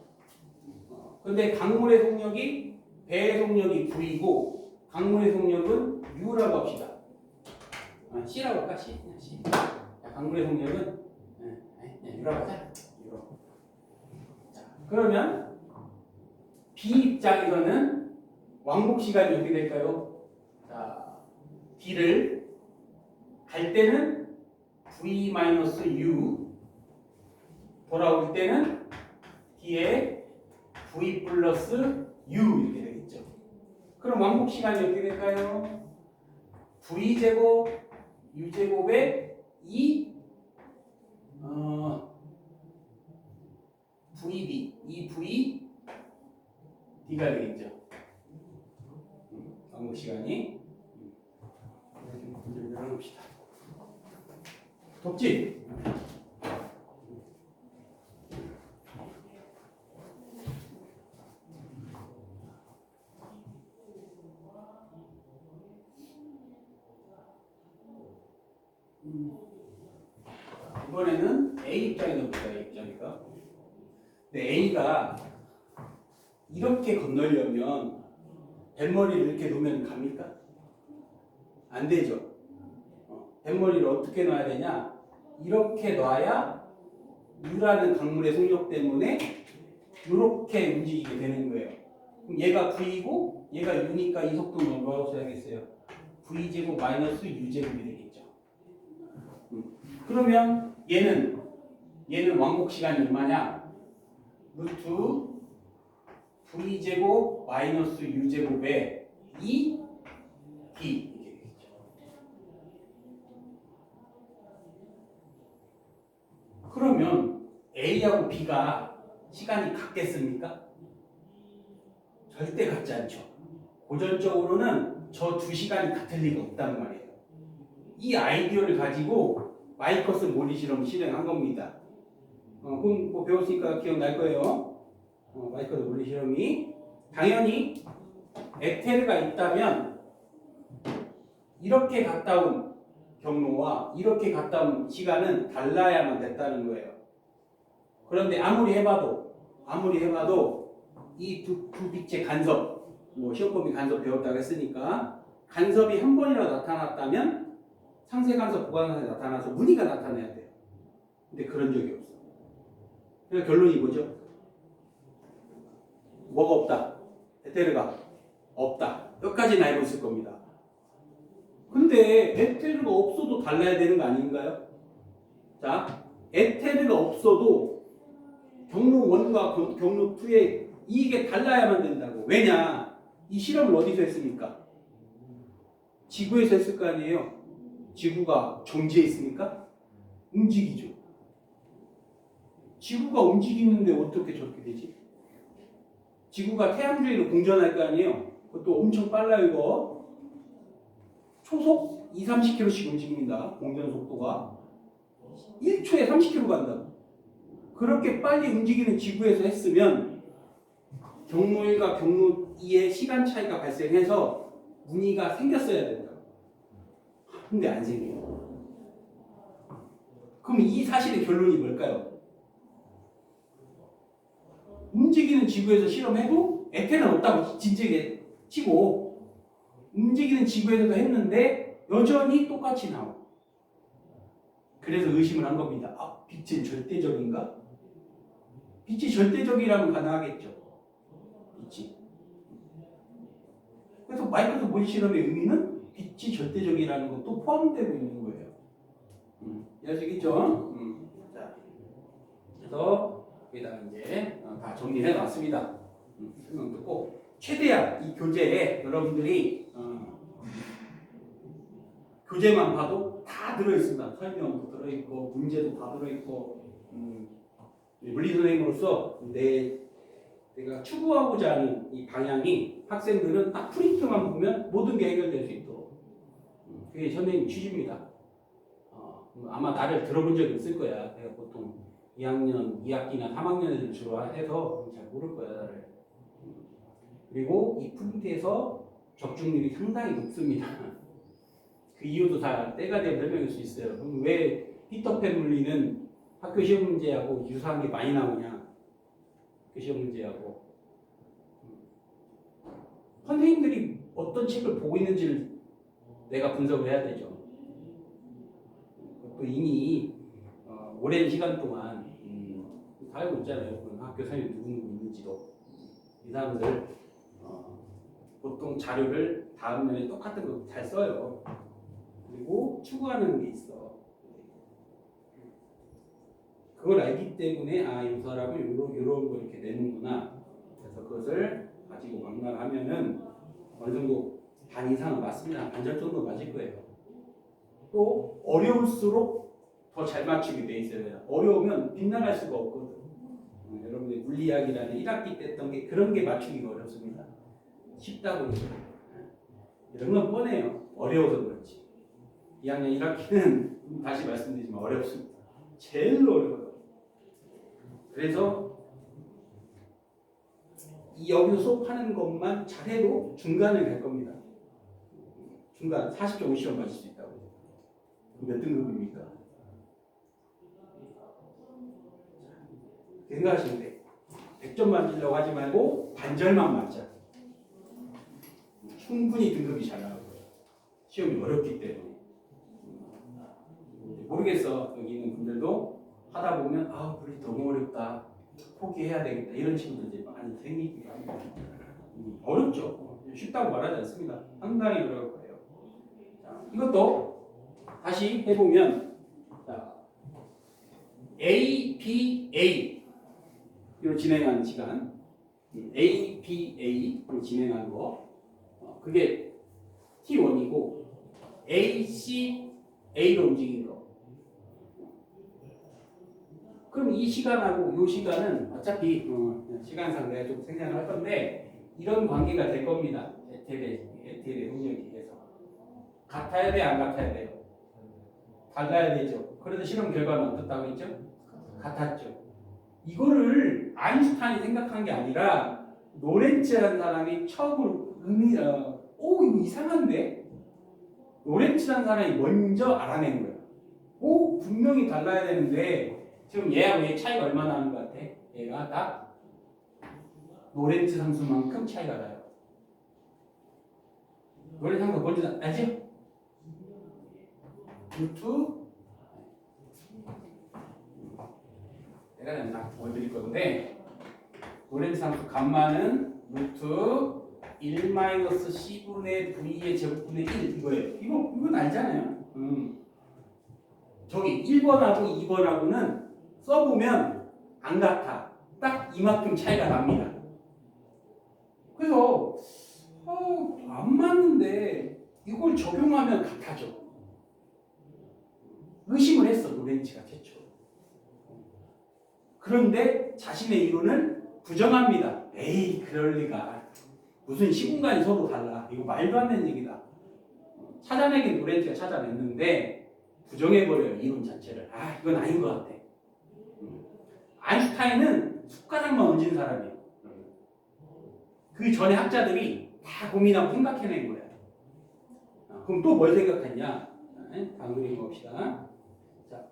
근데 강물의 속력이 배의 속력이 V고 강물의 속력은 U라고 합시다. C라고 할까? C. 강물의 속력은 U라고 하자. 자, 그러면 B 입장에서는 왕복 시간이 어떻게 될까요? 자, D를 갈 때는 V-U, 돌아올 때는 D에 V 플러스 U 이렇게 되겠죠. 그럼 왕복 시간이 어떻게 될까요? V제곱 U제곱에 VB, D가 되겠죠. 왕복 시간이 문제를 열어봅시다. 덥지? 이번에는 A 입장에서 보자. A 입장이니까. 근데 A가 이렇게 건너려면 뱃머리를 이렇게 놓으면 갑니까? 안 되죠. 뱃머리를 어떻게 놔야 되냐? 이렇게 놔야 U라는 강물의 속력 때문에 이렇게 움직이게 되는 거예요. 그럼 얘가 V고 얘가 U니까 이 속도는 뭐라고 써야겠어요? V제곱 마이너스 U제곱이 되겠죠. 그러면 얘는 왕복 시간이 얼마냐? 루트 V제곱 마이너스 U제곱에 2 B 이렇게 되겠죠. 그러면 A하고 B가 시간이 같겠습니까? 절대 같지 않죠. 고전적으로는 저 두 시간이 같을 리가 없단 말이에요. 이 아이디어를 가지고 마이커스 몰리 실험 실행한 겁니다. 그럼 뭐 배웠으니까 기억날 거예요. 마이커스 몰리 실험이 당연히 에테르가 있다면 이렇게 갔다 온 경로와 이렇게 갔다 온 시간은 달라야만 됐다는 거예요. 그런데 아무리 해봐도 이 두 빛의 간섭, 뭐 시험범위 간섭 배웠다고 했으니까 간섭이 한 번이라도 나타났다면 상세 간섭, 보강 간섭이 나타나서 무늬가 나타나야 돼요. 근데 그런 적이 없어. 그래서 결론이 뭐죠? 뭐가 없다? 에테르가 없다. 여기까지는 알고 있을 겁니다. 근데 에테르가 없어도 달라야 되는 거 아닌가요? 자, 에테르가 없어도 경로 1과 경로 2에 이게 달라야만 된다고. 왜냐? 이 실험을 어디서 했습니까? 지구에서 했을 거 아니에요? 지구가 정지해 있습니까? 움직이죠. 지구가 움직이는데 어떻게 저렇게 되지? 지구가 태양주위로 공전할 거 아니에요? 그것도 엄청 빨라요, 이거. 초속 20-30km씩 움직입니다. 공전 속도가. 1초에 30km 간다고. 그렇게 빨리 움직이는 지구에서 했으면 경로 1과 경로 2의 시간 차이가 발생해서 무늬가 생겼어야 된다고. 근데 안 생겨요. 그럼 이 사실의 결론이 뭘까요? 움직이는 지구에서 실험해도 에테르는 없다고 진즉 치고 움직이는 지구에서도 했는데 여전히 똑같이 나와. 그래서 의심을 한 겁니다. 아, 빛은 절대적인가? 빛이 절대적이라면 가능하겠죠. 빛이. 그래서 마이크로소프트 몰리 실험의 의미는 빛이 절대적이라는 것도 포함되고 있는 거예요. 이해하시겠죠? 자, 그래서 여기다가 이제 다 정리해 놨습니다. 설명 듣고 최대한 이 교재에 여러분들이 교재만 봐도 다 들어있습니다. 설명도 들어있고 문제도 다 들어있고 물리 선생님으로서 내가 추구하고자 하는 이 방향이 학생들은 딱 프린트만 보면 모든 게 해결될 수 있도록 그게 선생님 취지입니다. 아마 나를 들어본 적이 없을 거야. 내가 보통 2학년, 2학기나 3학년을 주로 해서 잘 모를 거야, 나를. 그리고 이 프린트에서 적중률이 상당히 높습니다. 그 이유도 다 때가 되면 설명할 수 있어요. 그럼 왜 피터팬 물리는 학교 시험 문제하고 유사한 게 많이 나오냐? 그 시험 문제하고. 선생님들이 어떤 책을 보고 있는지를 내가 분석을 해야 되죠. 또 이미 오랜 시간 동안 다 알고 있잖아요. 학교 선생님 누구 있는지도. 이 사람들 보통 자료를 다음 년에 똑같은 거 잘 써요. 그리고 추구하는 게 있어. 그걸 알기 때문에 이 사람은 요런 거 이렇게 내는구나. 그래서 그것을 가지고 망라하면은 어느 정도 반 이상은 맞습니다. 반절 정도 맞을 거예요. 또 어려울수록 더 잘 맞추게 돼 있어요. 어려우면 빗나갈 수가 없거든. 여러분들 물리학이라는 1학기 때 했던 게 그런 게 맞추기가 어렵습니다. 쉽다고 해서 이런 건 뻔해요. 어려워서 그렇지. 2학년 1학기는 다시 말씀드리지만 어렵습니다. 제일 어려워요. 그래서 여기서 수업하는 것만 잘해도 중간을 갈 겁니다. 중간 40점 50점 맞을 수 있다고. 몇 등급입니까? 생각하시면 돼. 100점 만지려고 하지 말고 반절만 맞자. 충분히 등급이 잘 나올 거예요. 시험이 어렵기 때문에. 모르겠어. 여기 있는 분들도 하다 보면 물리 너무 어렵다. 포기해야 되겠다. 이런 친구들 많이 생기기도 합니다. 어렵죠. 쉽다고 말하지 않습니다. 상당히 어려울 거예요. 자, 이것도 다시 해보면 자, APA 로 진행하는 시간 APA로 진행하는 거 그게 T1이고 ACA로 움직이는 거 그럼 이 시간하고 이 시간은 어차피 시간상 내가 좀 생략을 할 건데 이런 관계가 될 겁니다. 에텔의 응력에 의해서 같아야 돼, 안 같아야 돼요? 달라야 되죠. 그래서 실험 결과는 어떻다고 했죠? 같았죠. 이거를 아인슈타인이 생각한 게 아니라 로렌츠라는 사람이 처음으로 이거 이상한데? 로렌츠라는 사람이 먼저 알아낸 거야. 분명히 달라야 되는데 지금 얘하고 얘 차이가 얼마나 나는 것 같아? 얘가 딱 로렌츠 상수만큼 차이가 나요. 로렌츠 상수 뭔지 알죠? 루트 내가 딱 보여드릴 건데 로렌츠 상수 감마는 루트 1-c분의 v의 제곱분의 1 이거예요. 이건 알잖아요. 저기 1번하고 2번하고는 써보면 안 같아. 딱 이만큼 차이가 납니다. 그래서 안 맞는데 이걸 적용하면 같아져. 의심을 했어. 로렌츠가 최초. 그런데 자신의 이론을 부정합니다. 에이 그럴 리가. 무슨 시공간이 서로 달라. 이거 말도 안 되는 얘기다. 찾아내긴 로렌츠가 찾아냈는데 부정해버려요. 이론 자체를. 이건 아닌 것 같아. 아인슈타인은 숟가락만 얹은 사람이에요. 그 전에 학자들이 다 고민하고 생각해낸 거야. 그럼 또 뭘 생각했냐? 다음 그림 봅시다. 자,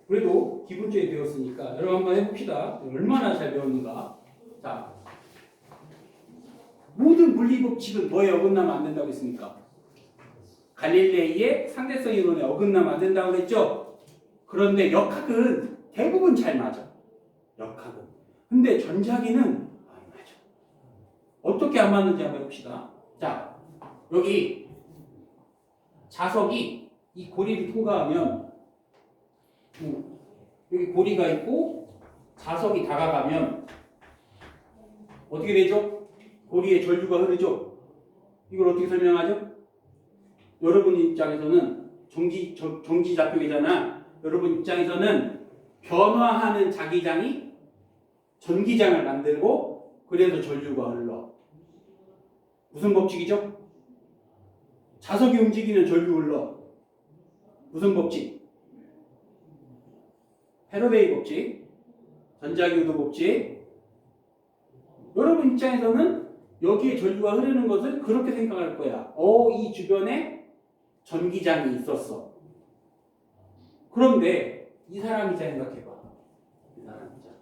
그래도 기본적이 배웠으니까 여러분 한번 해봅시다. 얼마나 잘 배웠는가. 자, 모든 물리 법칙은 뭐에 어긋나면 안 된다고 했습니까? 갈릴레이의 상대성 이론에 어긋나면 안 된다고 했죠? 그런데 역학은 대부분 잘 맞아. 역학은. 근데 전자기는 안 맞아. 어떻게 안 맞는지 한번 해봅시다. 자, 여기 자석이 이 고리를 통과하면 여기 고리가 있고 자석이 다가가면 어떻게 되죠? 고리에 전류가 흐르죠? 이걸 어떻게 설명하죠? 여러분 입장에서는 정지 좌표이잖아. 여러분 입장에서는 변화하는 자기장이 전기장을 만들고 그래서 전류가 흘러. 무슨 법칙이죠? 자석이 움직이면 전류 흘러. 무슨 법칙? 패러데이 법칙, 전자기후도 법칙. 여러분 입장에서는 여기에 전류가 흐르는 것을 그렇게 생각할 거야. 이 주변에 전기장이 있었어. 그런데 이 사람 입장 생각해봐. 이 사람 입장.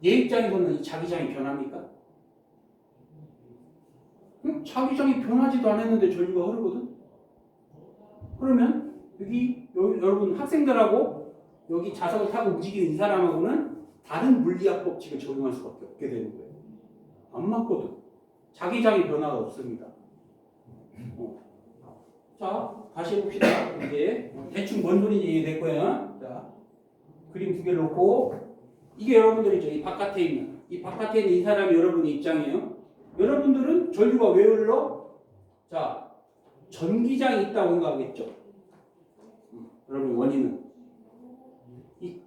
얘 입장에서는 이 자기장이 변합니까? 자기장이 변하지도 않았는데 전류가 흐르거든? 그러면 여러분 학생들하고 여기 자석을 타고 움직이는 이 사람하고는 다른 물리학 법칙을 적용할 수밖에 없게 되는 거예요. 안 맞거든. 자기장의 변화가 없습니다. 자, 다시 해봅시다. 이제 대충 뭔 소리인지 이해될 거야. 자, 그림 두 개를 놓고 이게 여러분들이죠. 이 바깥에 있는 이 사람이 여러분의 입장이에요. 여러분들은 전류가 왜 흘러? 자, 전기장이 있다고 생각하겠죠. 여러분 원인은 이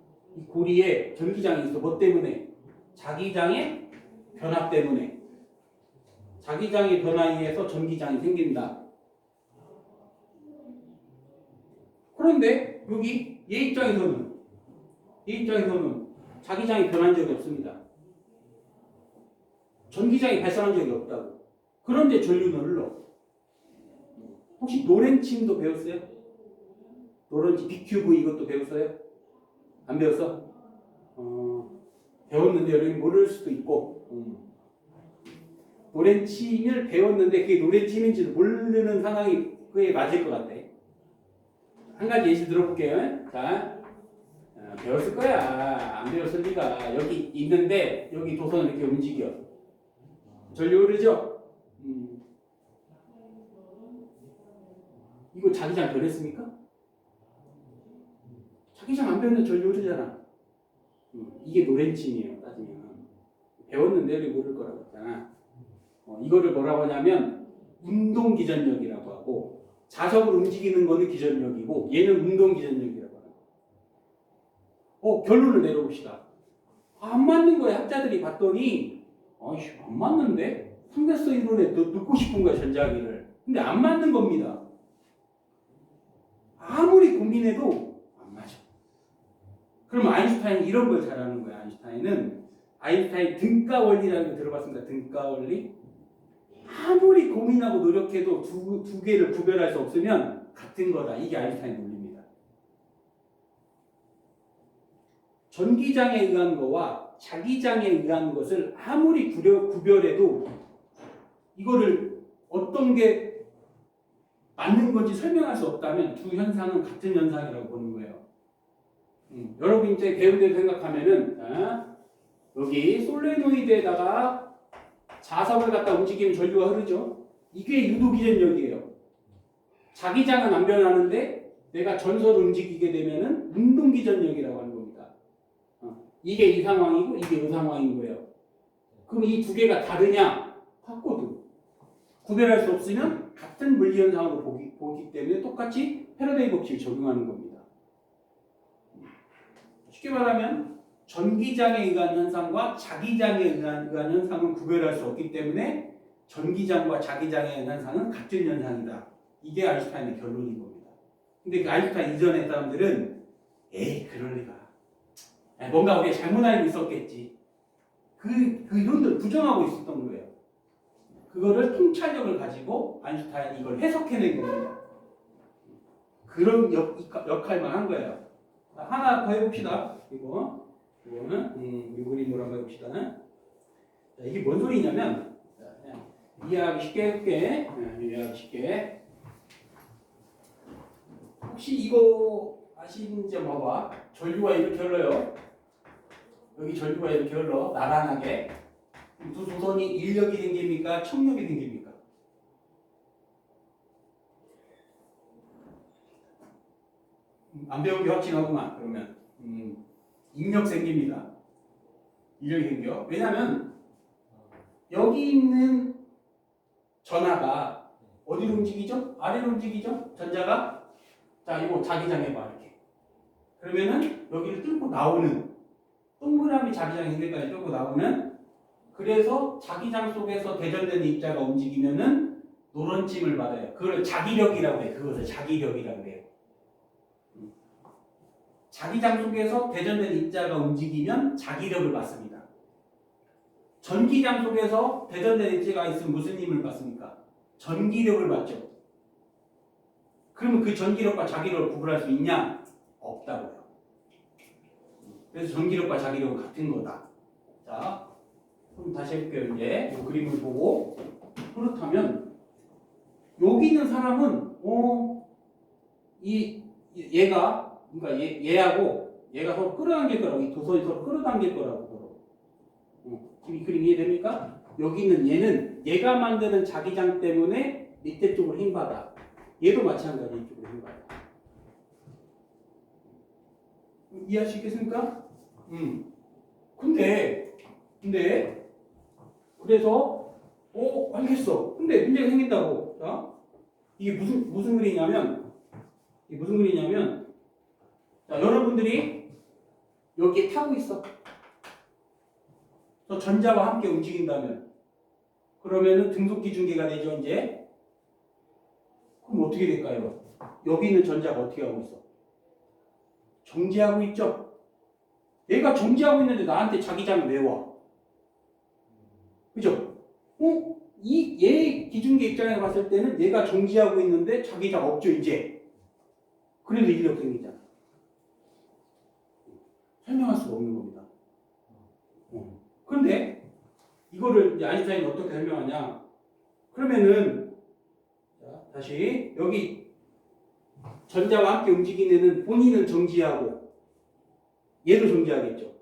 고리에 전기장이 있어. 뭐 때문에? 자기장의 변화 때문에. 자기장의 변화에 의해서 전기장이 생긴다. 그런데 여기 얘 입장에서는 자기장이 변한 적이 없습니다. 전기장이 발생한 적이 없다고. 그런데 전류는 흘러. 혹시 노렌침도 배웠어요? 노렌침, 비큐브 이것도 배웠어요? 안 배웠어? 배웠는데 여러분 모를 수도 있고 노렌침을 배웠는데 그게 노렌침인지도 모르는 상황이 그에 맞을 것 같아. 한 가지 예시 들어볼게요. 자, 배웠을 거야. 안 배웠을 리가. 여기 있는데 여기 도선을 이렇게 움직여. 전류 흐르죠? 이거 자기장 변했습니까? 자기장 안 변해도 전류 흐르잖아. 이게 노렌침이에요. 따지면 배웠는데 우리 모를 거라고 했잖아. 이거를 뭐라고 하냐면 운동 기전력이라고 하고, 자석을 움직이는 거는 기전력이고 얘는 운동 기전력이라고 하는 거. 결론을 내려봅시다. 안 맞는 거야. 학자들이 봤더니 아이씨 안 맞는데? 상대성 이론에 넣고 싶은 거야 전자기를. 근데 안 맞는 겁니다. 아무리 고민해도 안 맞아. 그러면 아인슈타인이 이런 걸 잘하는 거야. 아인슈타인 등가 원리라는 거 들어봤습니까? 등가 원리? 아무리 고민하고 노력해도 두 개를 구별할 수 없으면 같은 거다. 이게 아인슈타인 논리입니다. 전기장에 의한 거와 자기장에 의한 것을 아무리 구별해도 이거를 어떤 게 맞는 건지 설명할 수 없다면 두 현상은 같은 현상이라고 보는 거예요. 여러분 이제 배운 대로 생각하면은 여기 솔레노이드에다가 자석을 갖다 움직이면 전류가 흐르죠. 이게 유도기전력이에요. 자기장은 안 변하는데 내가 전선을 움직이게 되면은 운동기전력이라고 하는 겁니다. 이게 이 상황이고 이게 이 상황인 거예요. 그럼 이 두 개가 다르냐? 같거든. 구별할 수 없으면 같은 물리 현상으로 보기 때문에 똑같이 패러데이 법칙을 적용하는 겁니다. 쉽게 말하면 전기장에 의한 현상과 자기장에 의한 현상은 구별할 수 없기 때문에 전기장과 자기장에 의한 현상은 같은 현상이다. 이게 아인슈타인의 결론인 겁니다. 근데 그 아인슈타인 이전의 사람들은 그럴 리가. 뭔가 우리가 잘못 알고 있었겠지. 그 이론들 부정하고 있었던 거예요. 그거를 통찰력을 가지고 아인슈타인이 이걸 해석해낸 겁니다. 그런 역할만 한 거예요. 하나 더 해봅시다. 이거는 이 그림으로 한번 해봅시다. 자, 이게 뭔 소리냐면 이해하기 쉽게 해볼게. 이해하기 쉽게. 혹시 이거 아시는지 한번 봐봐. 전류가 이렇게 흘러요. 여기 전류가 이렇게 흘러 나란하게. 두 도선이 인력이 생깁니까? 청력이 생깁니까? 안 배운 게 확실하구만. 그러면 인력 생깁니다. 인력이 생겨. 왜냐하면 여기 있는 전하가 어디로 움직이죠? 아래로 움직이죠? 전자가. 자, 이거 자기장 해봐 이렇게. 그러면은 여기를 뚫고 나오는 동그라미 자기장이 생길 때까지 뚫고 나오는. 그래서 자기장 속에서 대전되는 입자가 움직이면은 노런침을 받아요. 그걸 자기력이라고 해요. 그것을 자기력이라고 해요. 자기장 속에서 대전된 입자가 움직이면 자기력을 받습니다. 전기장 속에서 대전된 입자가 있으면 무슨 힘을 받습니까? 전기력을 받죠. 그러면 그 전기력과 자기력을 구분할 수 있냐? 없다고요. 그래서 전기력과 자기력은 같은 거다. 자, 그럼 다시 해볼게요. 이제 이 그림을 보고. 그렇다면 여기 있는 사람은 얘가 그러니까 얘하고 얘가 서로 끌어당길 거라고, 이 도선이 서로 끌어당길 거라고. 지금 이 그림 이해됩니까? 여기 있는 얘는 얘가 만드는 자기장 때문에 밑에 쪽으로 힘받아. 얘도 마찬가지 이쪽으로 힘받아. 이해할 수 있겠습니까? 근데 그래서 알겠어. 근데 문제가 생긴다고. 자, 이게 무슨 그림이냐면 자, 여러분들이 여기에 타고 있어. 저 전자와 함께 움직인다면 그러면은 등속 기준계가 되죠. 이제 그럼 어떻게 될까요? 여기 있는 전자가 어떻게 하고 있어? 정지하고 있죠. 얘가 정지하고 있는데 나한테 자기장이 왜 와? 그죠? 얘 기준계 입장에서 봤을 때는 얘가 정지하고 있는데 자기장 없죠, 이제. 그래도 인력 생기잖아. 설명할 수가 없는 겁니다. 그런데 이거를 이제 아인슈타인이 어떻게 설명하냐? 그러면은 자, 다시 여기 전자와 함께 움직이는 애는 본인은 정지하고 얘도 정지하겠죠.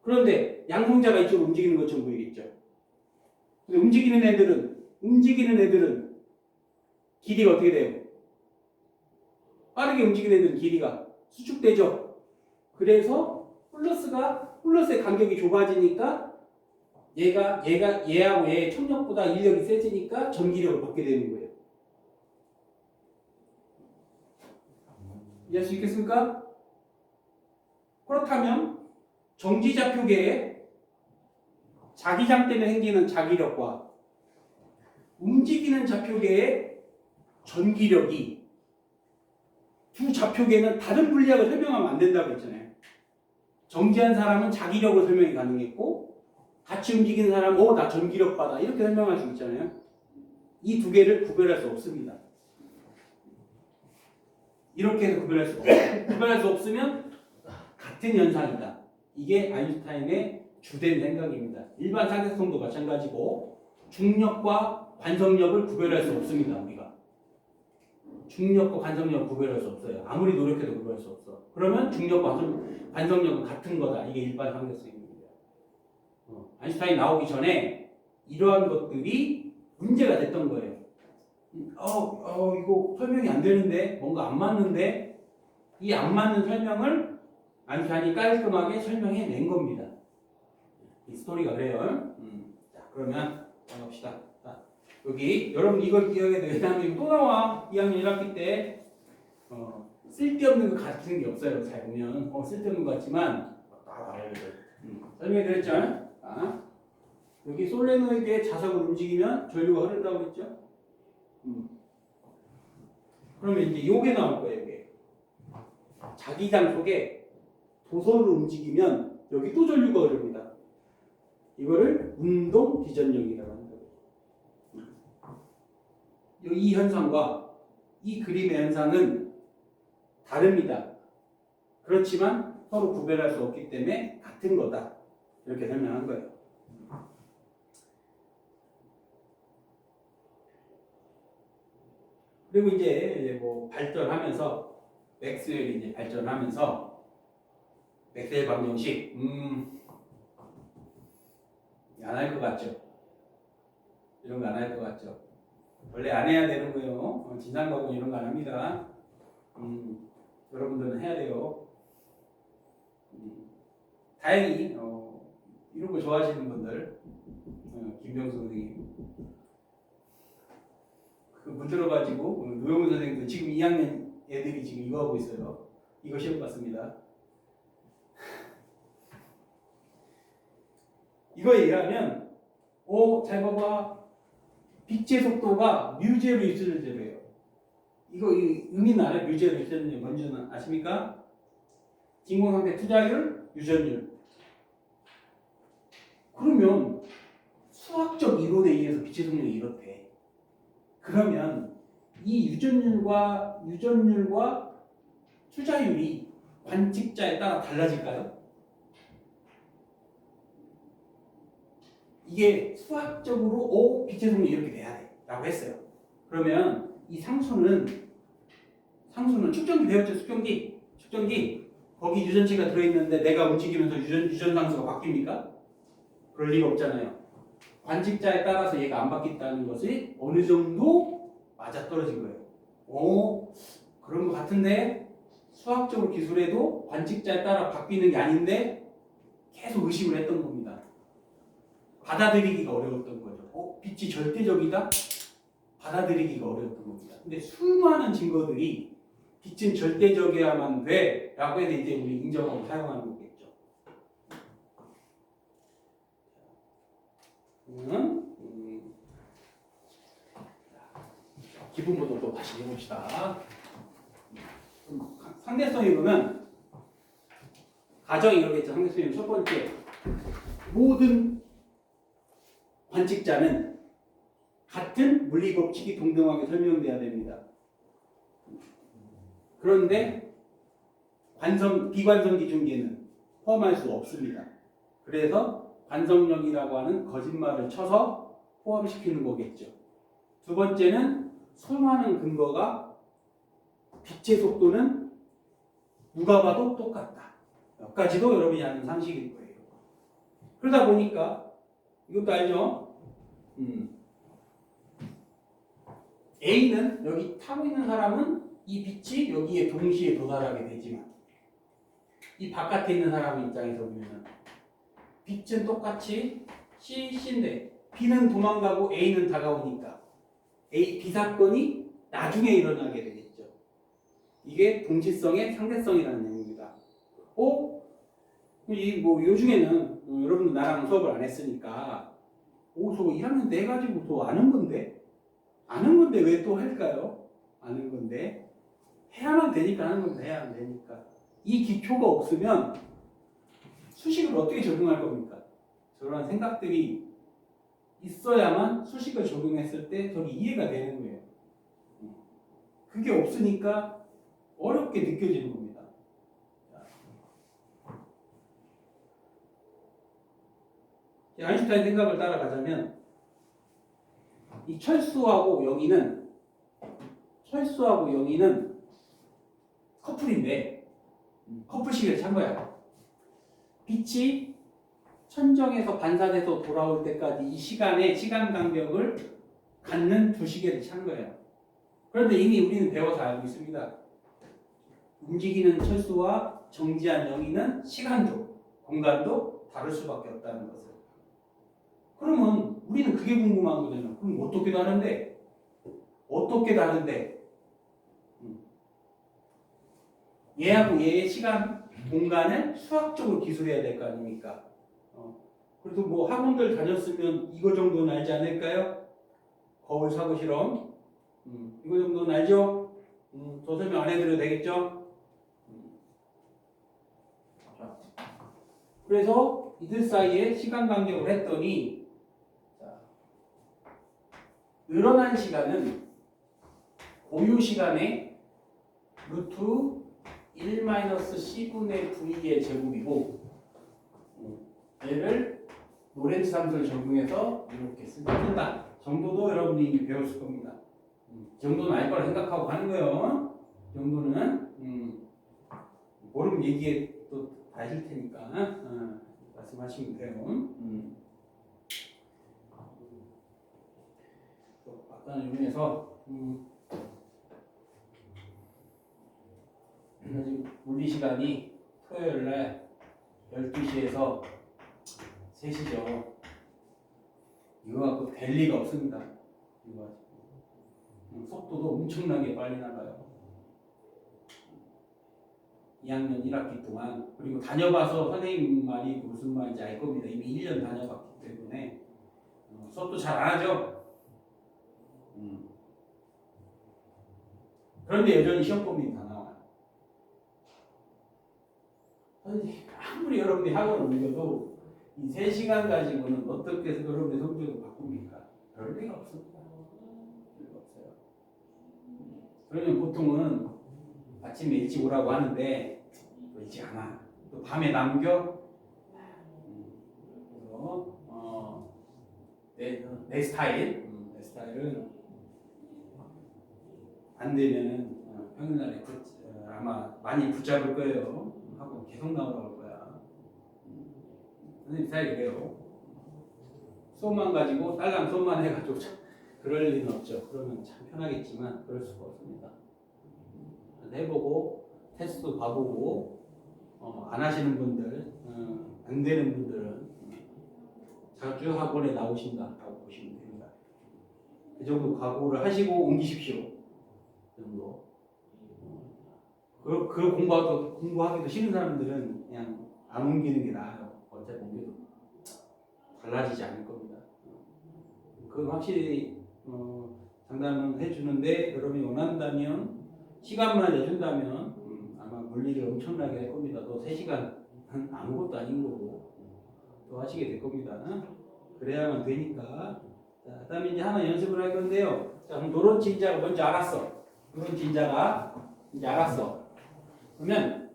그런데 양성자가 이쪽으로 움직이는 것처럼 보이겠죠. 근데 움직이는 애들은 길이가 어떻게 돼요? 빠르게 움직이는 애들은 길이가 수축되죠. 그래서 플러스의 간격이 좁아지니까 얘하고 얘의 청력보다 인력이 세지니까 전기력을 받게 되는 거예요. 이해할 수 있겠습니까? 그렇다면 정지좌표계에 자기장 때문에 생기는 자기력과 움직이는 좌표계의 전기력이 두 좌표계는 다른 물리학을 설명하면 안 된다고 했잖아요. 정지한 사람은 자기력을 설명이 가능했고 같이 움직이는 사람은 나 전기력 받아 이렇게 설명할 수 있잖아요. 이 두 개를 구별할 수 없습니다. 이렇게 해서 구별할 수 없어요. 구별할 수 없으면 같은 현상이다. 이게 아인슈타인의 주된 생각입니다. 일반 상대성도 마찬가지고 중력과 관성력을 구별할 수 없습니다. 우리가 중력과 관성력을 구별할 수 없어요. 아무리 노력해도 구별할 수 없어. 그러면 중력과 관성력은 같은 거다. 이게 일반 상대성입니다. 아인슈타인 나오기 전에 이러한 것들이 문제가 됐던 거예요. 이거 설명이 안 되는데 뭔가 안 맞는데 이 안 맞는 설명을 아인슈타인이 깔끔하게 설명해낸 겁니다. 이 스토리가 그래요. 자, 그러면 갑시다. 자, 여기 여러분 이걸 기억해야 돼요. 왜냐하면 또 나와. 2학년 1학기 때 쓸데없는 거 가르치는 게 없어요. 잘 보면 쓸데없는 것 같지만 설명해 드렸죠. 자, 여기 솔레노이드의 자석을 움직이면 전류가 흐른다고 그랬죠. 그러면 이제 요게 나올 거예요. 이게 자기장 속에 도서를 움직이면 여기 또 전류가 흐릅니다. 이거를 운동 비전력이라고 합니다. 이 현상과 이 그림의 현상은 다릅니다. 그렇지만 서로 구별할 수 없기 때문에 같은 거다. 이렇게 설명한 거예요. 그리고 이제 뭐 발전하면서 맥스웰이 이제 발전하면서 맥스웰 방정식 안 할 것 같죠? 이런 거 안 할 것 같죠? 원래 안 해야 되는 거예요. 진상과학은 이런 거 안 합니다. 여러분들은 해야 돼요. 다행히 이런 거 좋아하시는 분들 김병수 선생님 문 들어가지고 노영훈 선생님도 지금 2학년 애들이 지금 이거 하고 있어요. 이거 시험 봤습니다. 이거에 의하면 잘 봐봐. 빛의 속도가 뮤제로 유전제로예요. 이거 의미는 알아요? 뮤제로 유전제 뭔지는 아십니까? 진공상태 투자율, 유전율. 그러면 수학적 이론에 의해서 빛의 속력이 이렇대. 그러면 이 유전율과 투자율이 관측자에 따라 달라질까요? 이게 수학적으로 빛의 속력이 이렇게 돼야 돼 라고 했어요. 그러면 이 상수는 축전기 배웠죠? 축전기 거기 유전체가 들어있는데 내가 움직이면서 유전상수가 바뀝니까? 그럴 리가 없잖아요. 관측자에 따라서 얘가 안 바뀐다는 것이 어느 정도 맞아떨어진 거예요. 그런 것 같은데 수학적으로 기술해도 관측자에 따라 바뀌는 게 아닌데 계속 의심을 했던 겁니다. 받아들이기가 어려웠던 거죠. 빛이 절대적이다? 받아들이기가 어려웠던 겁니다. 근데 수많은 증거들이 빛은 절대적이어야만 돼 라고 해서 이제 우리 인정하고 사용하는 거겠죠. 기본부터 또 다시 해봅시다. 상대성 이론은 가정이 이러겠죠. 상대성 이론 첫 번째, 모든 관측자는 같은 물리 법칙이 동등하게 설명돼야 됩니다. 그런데 비관성 기준계는 포함할 수 없습니다. 그래서 관성력이라고 하는 거짓말을 쳐서 포함시키는 거겠죠. 두 번째는 수많은 근거가 빛의 속도는 누가 봐도 똑같다. 여기까지도 여러분이 아는 상식일 거예요. 그러다 보니까 이것도 알죠? A는 여기 타고 있는 사람은 이 빛이 여기에 동시에 도달하게 되지만 이 바깥에 있는 사람 입장에서 보면 빛은 똑같이 C인데 B는 도망가고 A는 다가오니까 B 사건이 나중에 일어나게 되겠죠. 이게 동시성의 상대성이라는 얘기입니다. 요중에는 여러분도 나랑 수업을 안 했으니까 저거 1학년 때 해가지고 또 아는 건데 왜 또 할까요? 아는 건데 해야만 되니까 하는 건데 해야만 되니까 이 기초가 없으면 수식을 어떻게 적용할 겁니까? 저런 생각들이 있어야만 수식을 적용했을 때 저기 이해가 되는 거예요. 그게 없으니까 어렵게 느껴지는 겁니다. 아인슈타인 생각을 따라가자면 이 철수하고 영희는 커플인데 커플식을 찬 거야. 빛이 천정에서 반사돼서 돌아올 때까지 이 시간 간격을 갖는 두 시계를 찬 거예요. 그런데 이미 우리는 배워서 알고 있습니다. 움직이는 철수와 정지한 영희는 시간도 공간도 다를 수밖에 없다는 것을. 그러면 우리는 그게 궁금한 거잖아요. 그럼 어떻게 다른데? 얘하고 얘의 시간, 공간을 수학적으로 기술해야 될 거 아닙니까? 그래도 뭐 학원들 다녔으면 이거 정도는 알지 않을까요? 거울 사고 실험. 이거 정도는 알죠? 더 설명 안 해드려도 되겠죠? 그래서 이들 사이에 시간 간격을 했더니 늘어난 시간은 고유 시간의 루트 1-C분의 V의 제곱이고 얘를 로렌츠 함수를 적용해서 이렇게 쓴다 정도도 여러분들이 이미 배웠을 겁니다. 이 정도는 알 거라 생각하고 가는 거예요. 이 정도는 모르면 얘기해 또 다 해줄 테니까 말씀하시면 돼요. 또 아까는 이용해서 지금 물리 시간이 토요일날 12시에서 3시죠. 이거 갖고 될 리가 없습니다. 이거 속도도 엄청나게 빨리 나가요. 2학년 1학기 동안. 그리고 다녀봐서 선생님 말이 무슨 말인지 알 겁니다. 이미 1년 다녀봤기 때문에 수업도 잘 안 하죠. 그런데 여전히 시험 범위 다 나와요. 아무리 여러분들이 학원을 옮겨도 이 3시간 가지고는 어떻게 해서 여러분의 성적을 바꿉니까? 별 리가 없습니다. 별거 없어요. 그러면 보통은 아침에 일찍 오라고 하는데 또 일찍 안 와. 또 밤에 남겨. 그래서 내 스타일은 안 되면은 평일날에 아마 많이 붙잡을 거예요. 하고 계속 나오라고 할 거야. 선생님 스타일이 그래요. 수업만 가지고 딸랑 수업만 해가지고 그럴 리는 없죠. 그러면 참 편하겠지만 그럴 수가 없습니다. 해보고 테스트도 봐보고 안 하시는 분들, 안 되는 분들은 자주 학원에 나오신다라고 보시면 됩니다. 그 정도 각오를 하시고 옮기십시오. 그 정도. 그 공부하기도 싫은 사람들은 그냥 안 옮기는 게 나아요. 어차피 옮겨도 달라지지 않을 겁니다. 그건 확실히 장담은 해주는데 여러분이 원한다면 시간만 내준다면 아마 물리를 엄청나게 할 겁니다. 또 3시간 아무것도 아닌 거고 또 하시게 될 겁니다. 그래야만 되니까 자, 그다음에 이제 하나 연습을 할 건데요. 자, 그럼 노론 진자가 뭔지 알았어. 노론 진자가 이제 알았어. 그러면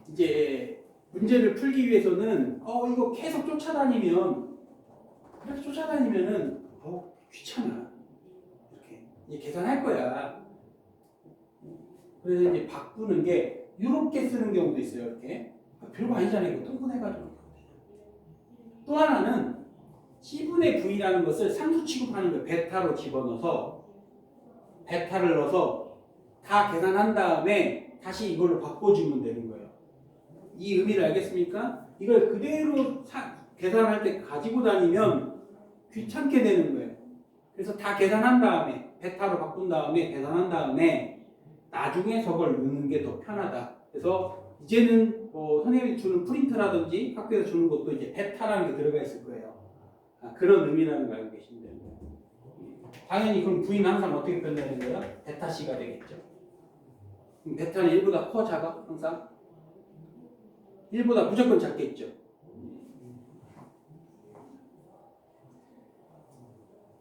이제 문제를 풀기 위해서는 이거 계속 쫓아다니면 이렇게 쫓아다니면은 귀찮아. 이렇게 이제 계산할 거야. 그래서 이제 바꾸는 게 이렇게 쓰는 경우도 있어요. 이렇게 별거 아니잖아요. 이거 통분해가지고. 또 하나는 C분의 V라는 것을 상수 취급하는 거예요. 베타로 집어넣어서 베타를 넣어서 다 계산한 다음에 다시 이걸로 바꿔주면 되는 거예요. 이 의미를 알겠습니까? 이걸 그대로 계산할 때 가지고 다니면 귀찮게 되는 거예요. 그래서 다 계산한 다음에 베타로 바꾼 다음에 계산한 다음에 나중에 저걸 넣는 게 더 편하다. 그래서 이제는 선생님이 주는 프린트라든지 학교에서 주는 것도 이제 베타라는 게 들어가 있을 거예요. 그런 의미라는 걸 알고 계시면 됩니다. 당연히 그럼 V는 항상 어떻게 표현되는 거예요? 베타 C가 되겠죠. 그럼 베타는 1보다 커 작아? 항상? 1보다 무조건 작겠죠.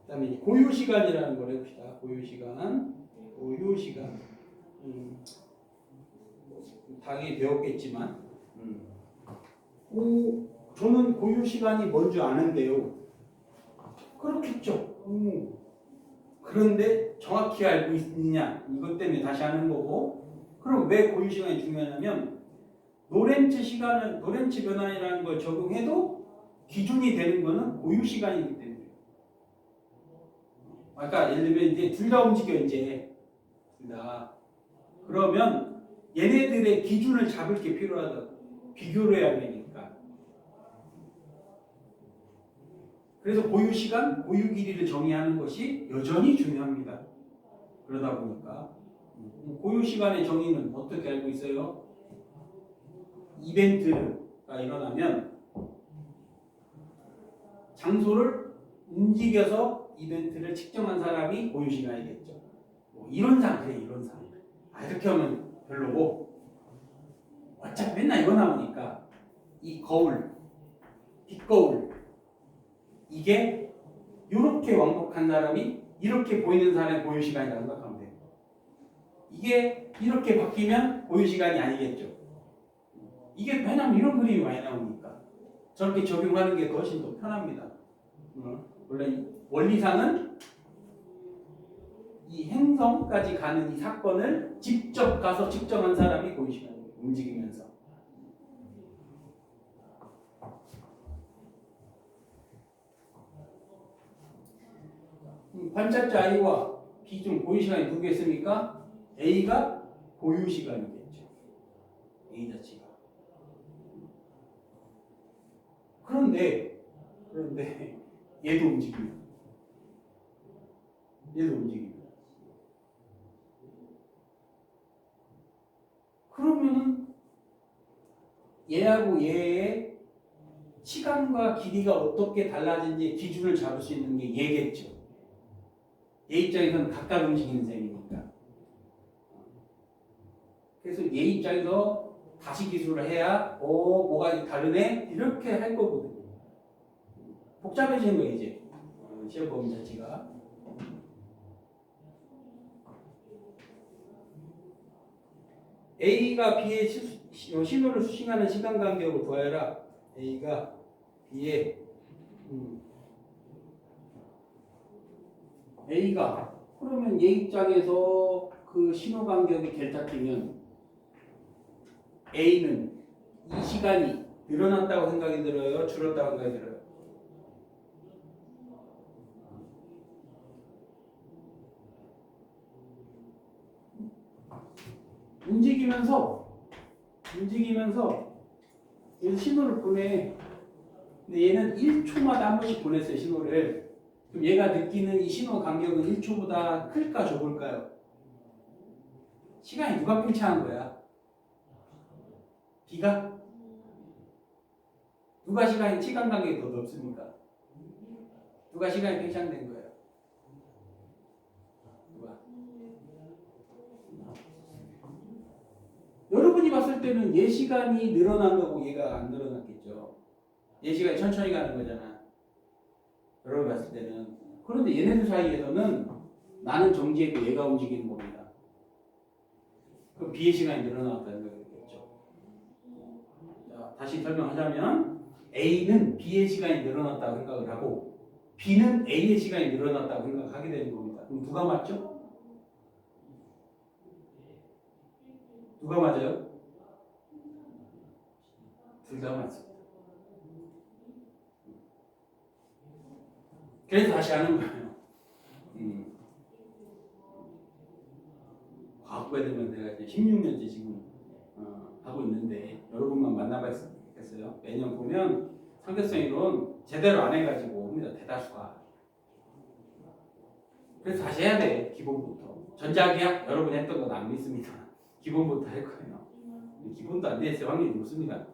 그 다음에 고유시간이라는 걸 해봅시다. 고유시간. 당연히 배웠겠지만 저는 고유시간이 뭔 줄 아는데요. 그렇겠죠. 그런데 정확히 알고 있느냐 이것 때문에 다시 하는 거고. 그럼 왜 고유시간이 중요하냐면 노렌츠 변환이라는 걸 적용해도 기준이 되는 거는 고유시간이기 때문에. 아까 예를 들면 이제 둘 다 움직여 이제 둘 다. 그러면 얘네들의 기준을 잡을 게 필요하다고. 비교를 해야 되니까. 그래서 고유시간, 고유길이를 정의하는 것이 여전히 중요합니다. 그러다 보니까 고유시간의 정의는 어떻게 알고 있어요? 이벤트가 일어나면 장소를 움직여서 이벤트를 측정한 사람이 고유시간이겠죠. 이론상 그래, 이론상. 이렇게 하면 별로고 어차피 맨날 이거 나오니까 이 거울, 빗거울 이게 이렇게 왕복한 사람이 이렇게 보이는 사람의 고유시간이라고 생각하면 돼요. 이게 이렇게 바뀌면 고유시간이 아니겠죠. 이게 왜냐면 이런 그림이 많이 나오니까 저렇게 적용하는 게 훨씬 더 편합니다. 원래 원리상은 이 행성까지 가는 이 사건을 직접 가서 측정한 사람이 고유시간이에요. 움직이면서. 관찰자 A와 B 중 고유시간이 누구 있습니까? A가 고유시간이겠죠. A 자체가. 그런데 얘도 움직입니다. 그러면은 얘하고 얘의 시간과 길이가 어떻게 달라진지 기준을 잡을 수 있는 게 얘겠죠. 얘 입장에서는 각각 움직이는 셈이니까. 그래서 얘 입장에서 다시 기술을 해야 뭐가 다르네? 이렇게 할 거거든요. 복잡해지는 거예요 이제. 시험 범위 자체가. A가 B의 신호를 수신하는 시간 간격을 구하여라. A가 B의 A가 그러면 얘 입장에서 그 신호 간격이 델타 T면 A는 이 시간이 늘어났다고 생각이 들어요? 줄었다고 생각이 들어요? 움직이면서 얘는 신호를 보내. 근데 얘는 1초마다 한 번씩 보냈어요, 신호를. 그럼 얘가 느끼는 이 신호 간격은 1초보다 클까 적을까요? 시간이 누가 팽창한 거야? B가? 누가 시간 간격이 더 넓습니까? 누가 시간이 팽창된 거예요? 누가? 여러분이 봤을 때는 얘 시간이 늘어난 거고 얘가 안 늘어났겠죠. 얘 시간이 천천히 가는 거잖아. 여러분 봤을 때는. 그런데 얘네들 사이에서는 나는 정지했고 얘가 움직이는 겁니다. 그럼 B의 시간이 늘어났다는 거겠죠. 자, 다시 설명하자면 A는 B의 시간이 늘어났다고 생각을 하고 B는 A의 시간이 늘어났다고 생각하게 되는 겁니다. 그럼 누가 맞죠? 누가 맞아요? 둘 다 맞습니다. 그래서 다시 하는 거예요. 과학부에 들면 내가 이제 16년째 지금 하고 있는데 여러분만 만나봤겠어요. 매년 보면 상대성 이론 제대로 안 해가지고 옵니다. 대다수가. 그래서 다시 해야 돼. 기본부터. 전자기학 여러분 했던 건 안 믿습니다. 기본부터 할 거예요. 기본도 안 돼 있을 확률이 높습니다.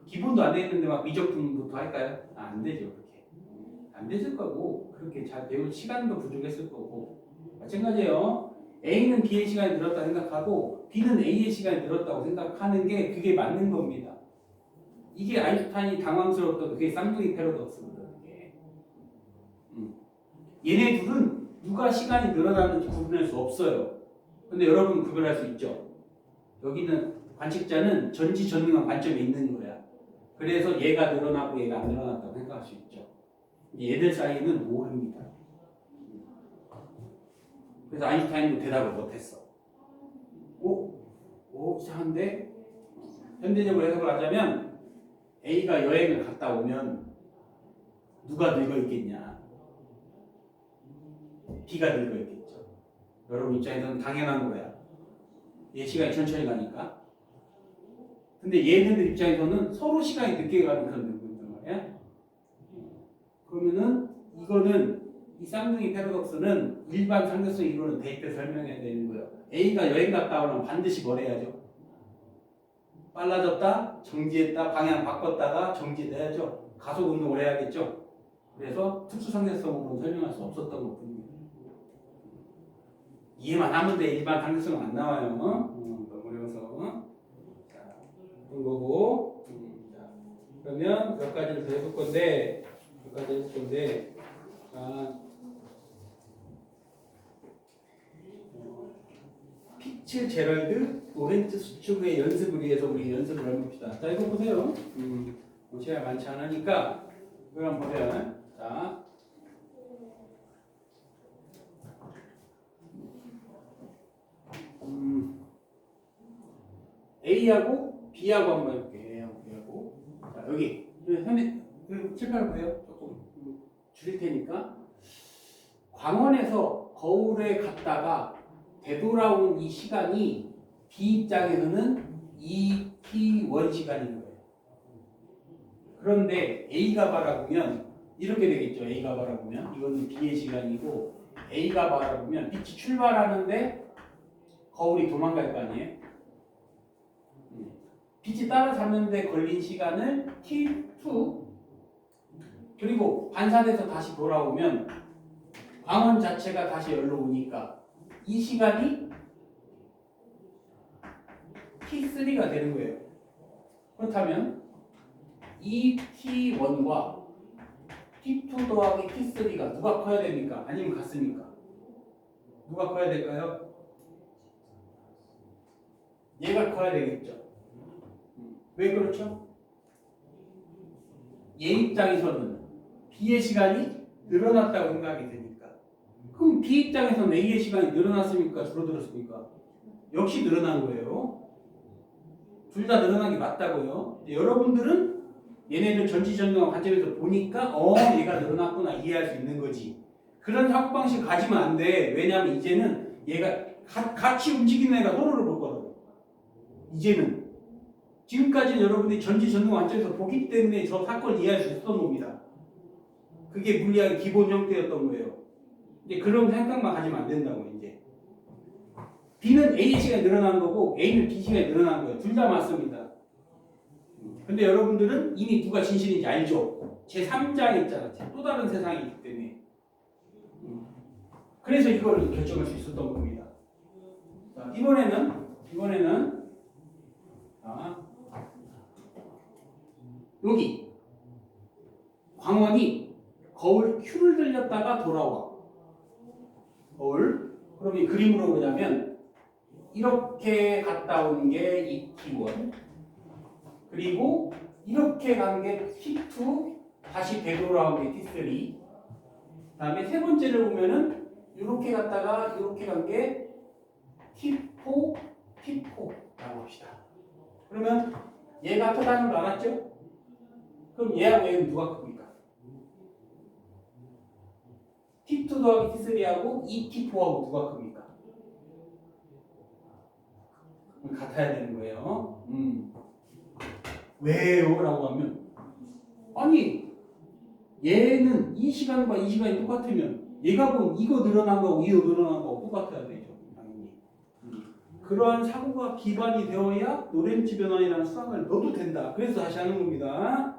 기본도 안 돼 있는데 막 미적분부터 할까요? 안 되죠. 그렇게. 안 됐을 거고 그렇게 잘 배울 시간도 부족했을 거고 마찬가지예요. A는 B의 시간이 늘었다 생각하고 B는 A의 시간이 늘었다고 생각하는 게 그게 맞는 겁니다. 이게 아인슈타인이 당황스러웠던 그게 쌍둥이 패러독스거든요. 얘네 둘은 누가 시간이 늘어나는지 구분할 수 없어요. 근데 여러분 구별할 수 있죠. 여기는 관측자는 전지전능한 관점에 있는 거야. 그래서 얘가 늘어나고 얘가 안 늘어났다고 생각할 수 있죠. 얘들 사이는 모릅니다. 그래서 아인슈타인도 대답을 못했어. 이상한데? 현대적으로 해석을 하자면 A가 여행을 갔다 오면 누가 늙어 있겠냐? B가 늙어 있겠죠. 여러분 입장에서는 당연한 거야. 얘 시간이 천천히 가니까. 근데 얘네들 입장에서는 서로 시간이 늦게 가는 그런 느낌이란 말이야. 그러면은 이거는 이 쌍둥이 패러독스는 일반 상대성 이론을 대입해서 설명해야 되는 거예요. A가 여행 갔다 오면 반드시 뭘 해야죠? 빨라졌다, 정지했다, 방향 바꿨다가 정지해야죠. 가속 운동을 해야겠죠. 그래서 특수 상대성으로는 설명할 수 없었던 것뿐입니다. 이해만 하면 돼. 일반 상대성은 안 나와요. 너무 어려워서. 자, 그런 거고. 자, 그러면 몇 가지를 더 해볼 건데, 자, 피츠 제럴드 로렌츠 수축의 연습을 위해서 우리 연습을 해봅시다. 자, 이거 보세요. 시간이 많지 않으니까 이거 한번 보세요. 자, A하고 B하고 한번 해볼게요. A하고 B하고. 자, 여기 현대 칠판을 보세요. 조금 줄일 테니까. 광원에서 거울에 갔다가 되돌아온 이 시간이 B 입장에서는 2t1 시간인 거예요. 그런데 A가 바라보면 이렇게 되겠죠. A가 바라보면 이거는 B의 시간이고 A가 바라보면 빛이 출발하는데 거울이 도망갈 거 아니에요. 빛이 따라잡는데 걸린 시간을 t2 그리고 반사돼서 다시 돌아오면 광원 자체가 다시 열로 오니까 이 시간이 T3가 되는 거예요. 그렇다면 이 T1과 T2 더하기 T3가 누가 커야 됩니까? 아니면 같습니까? 누가 커야 될까요? 얘가 커야 되겠죠. 왜 그렇죠? 얘 입장에서는 B의 시간이 늘어났다고 생각이 되니까. 그럼 B 입장에서는 A의 시간이 늘어났습니까? 줄어들었습니까? 역시 늘어난 거예요. 둘 다 늘어난 게 맞다고요. 여러분들은 얘네들 전지전능한 관점에서 보니까 얘가 늘어났구나 이해할 수 있는 거지. 그런 사고방식 가지면 안 돼. 왜냐하면 이제는 얘가 같이 움직이는 애가 서로를 볼 거라고. 이제는. 지금까지는 여러분들이 전지전능한 관점에서 보기 때문에 저 사건을 이해할 수 있었던 겁니다. 그게 물리학의 기본 형태였던 거예요. 이제 그런 생각만 가지면 안 된다고 이제. B는 A의 시간이 늘어난 거고 A는 B 시간이 늘어난 거예요. 둘 다 맞습니다. 근데 여러분들은 이미 누가 진실인지 알죠? 제3장에 있잖아. 또 다른 세상이 있기 때문에. 그래서 이걸 결정할 수 있었던 겁니다. 자, 이번에는 여기 거울 Q를 들렸다가 돌아와. 거울. 그럼 이 그림으로 보자면 이렇게 갔다 온 게 이 T1. 그리고 이렇게 간 게 T2. 다시 되돌아온 게 T3. 그다음에 세 번째를 보면은 이렇게 갔다가 이렇게 간 게 T4, T4라고 합시다. 그러면 얘가 크다는 거 알았죠? 그럼 얘하고 얘는 누가 큽니까? T2 더하기 T3하고 이 T4하고 누가 큽니까? 같아야 되는 거예요. 왜요? 라고 하면 아니 얘는 이 시간과 이 시간이 똑같으면 얘가 본 이거 늘어난 거하고 이거 늘어난 거하고 똑같아야 되죠. 당연히. 그러한 사고가 기반이 되어야 노렌츠 변환이라는 수학을 넣어도 된다. 그래서 다시 하는 겁니다.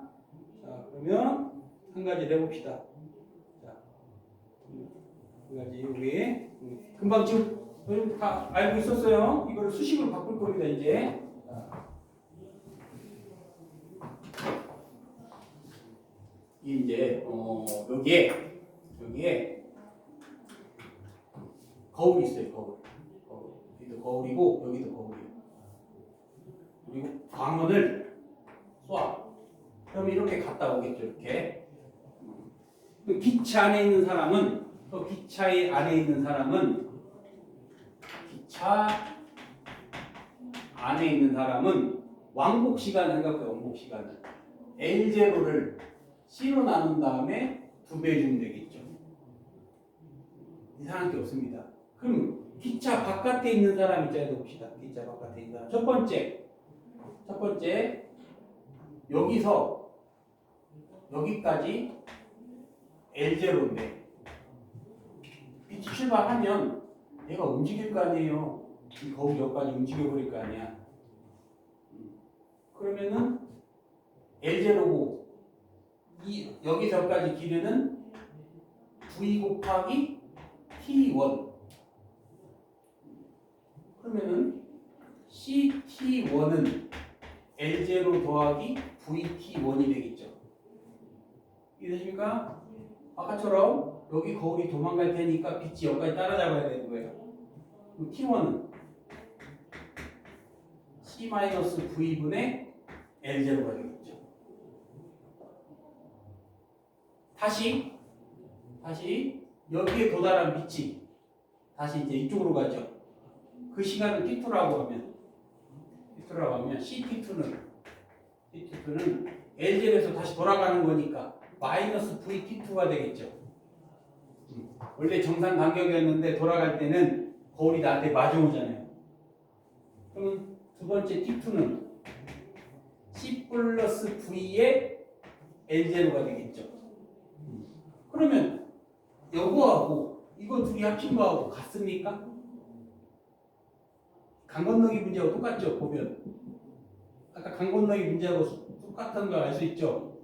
자, 그러면 한 가지 내봅시다. 자, 한 가지 여기 금방 지금 여러분 다 알고 있었어요. 이거를 수식으로 바꿀 겁니다. 이제. 이제 여기에 거울이 있어요. 거울. 여기도 거울이고 여기도 거울이에요. 그리고 광원을 쏴. 그럼 이렇게 갔다 오겠죠. 이렇게. 기차 안에 있는 사람은 기차의 안에 있는 사람은 기차 안에 있는 사람은 왕복 시간 생각해요. 왕복 시간을 L0를 C로 나눈 다음에 2배 주면 되겠죠. 이상한 게 없습니다. 그럼 기차 바깥에 있는 사람 있잖아요. 봅시다. 기차 바깥에 있는 사람. 첫 번째 여기서 여기까지 L0인데 빛이 출발하면 얘가 움직일 거 아니에요. 이 거울 여기까지 움직여 버릴 거 아니야. 그러면은 L0고 여기서까지 길이는 V 곱하기 T1. 그러면은 CT1은 L0 더하기 VT1이 되겠죠. 이해되십니까? 아까처럼 여기 거울이 도망갈 테니까 빛이 여기까지 따라잡아야 되는 거예요. 그럼 T1은 C-V분의 L0가 되겠죠. 다시 여기에 도달한 빛이 다시 이제 이쪽으로 가죠. 그 시간을 T2라고 하면 CT2는 L0에서 다시 돌아가는 거니까 마이너스 VT2가 되겠죠. 원래 정상 간격이었는데 돌아갈 때는 거울이 나한테 마주오잖아요. 그러면 두 번째 T2는 C 플러스 V의 L0가 되겠죠. 그러면 이거하고 이거 둘이 합친 거하고 같습니까? 강 건너기 문제하고 똑같죠. 보면 아까 강 건너기 문제하고 똑같은 걸 알 수 있죠.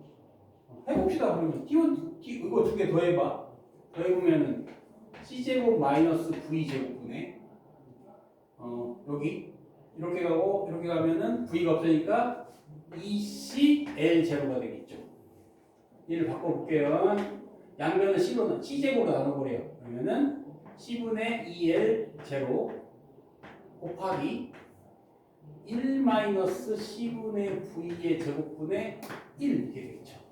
해봅시다. 그러면 T1 이거 두 개 더해봐. 더해보면은 C제곱 마이너스 V제곱분의 여기 이렇게 가고 이렇게 가면은 V가 없으니까 ECL0가 되겠죠. 얘를 바꿔볼게요. 양면은 C제곱으로 나눠버려요. 그러면은 C분의 2L0 곱하기 1-C분의 V의 제곱분의 1 이렇게 되겠죠.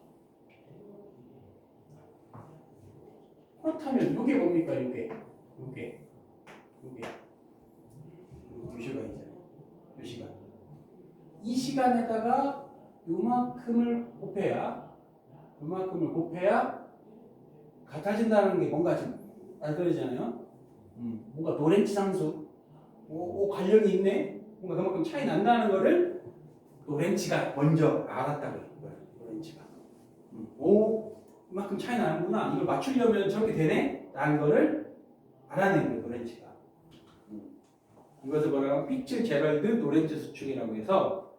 그렇다면 이게 뭡니까? 이게 이 시간이잖아요. 이 시간. 이 시간에다가 요만큼을 곱해야 같아진다는 게 뭔가 좀 알려지잖아요. 뭔가 노렌츠 상수, 관련이 있네. 뭔가 그만큼 차이 난다는 거를 노렌츠가 먼저 알았다고 해요. 노렌츠가. 그만큼 차이 나는구나. 이걸 맞추려면 저렇게 되네? 라는 거를 알아낸 거예요. 노렌츠가. 이것을 뭐라고 피츠제럴드 노렌츠 수축이라고 해서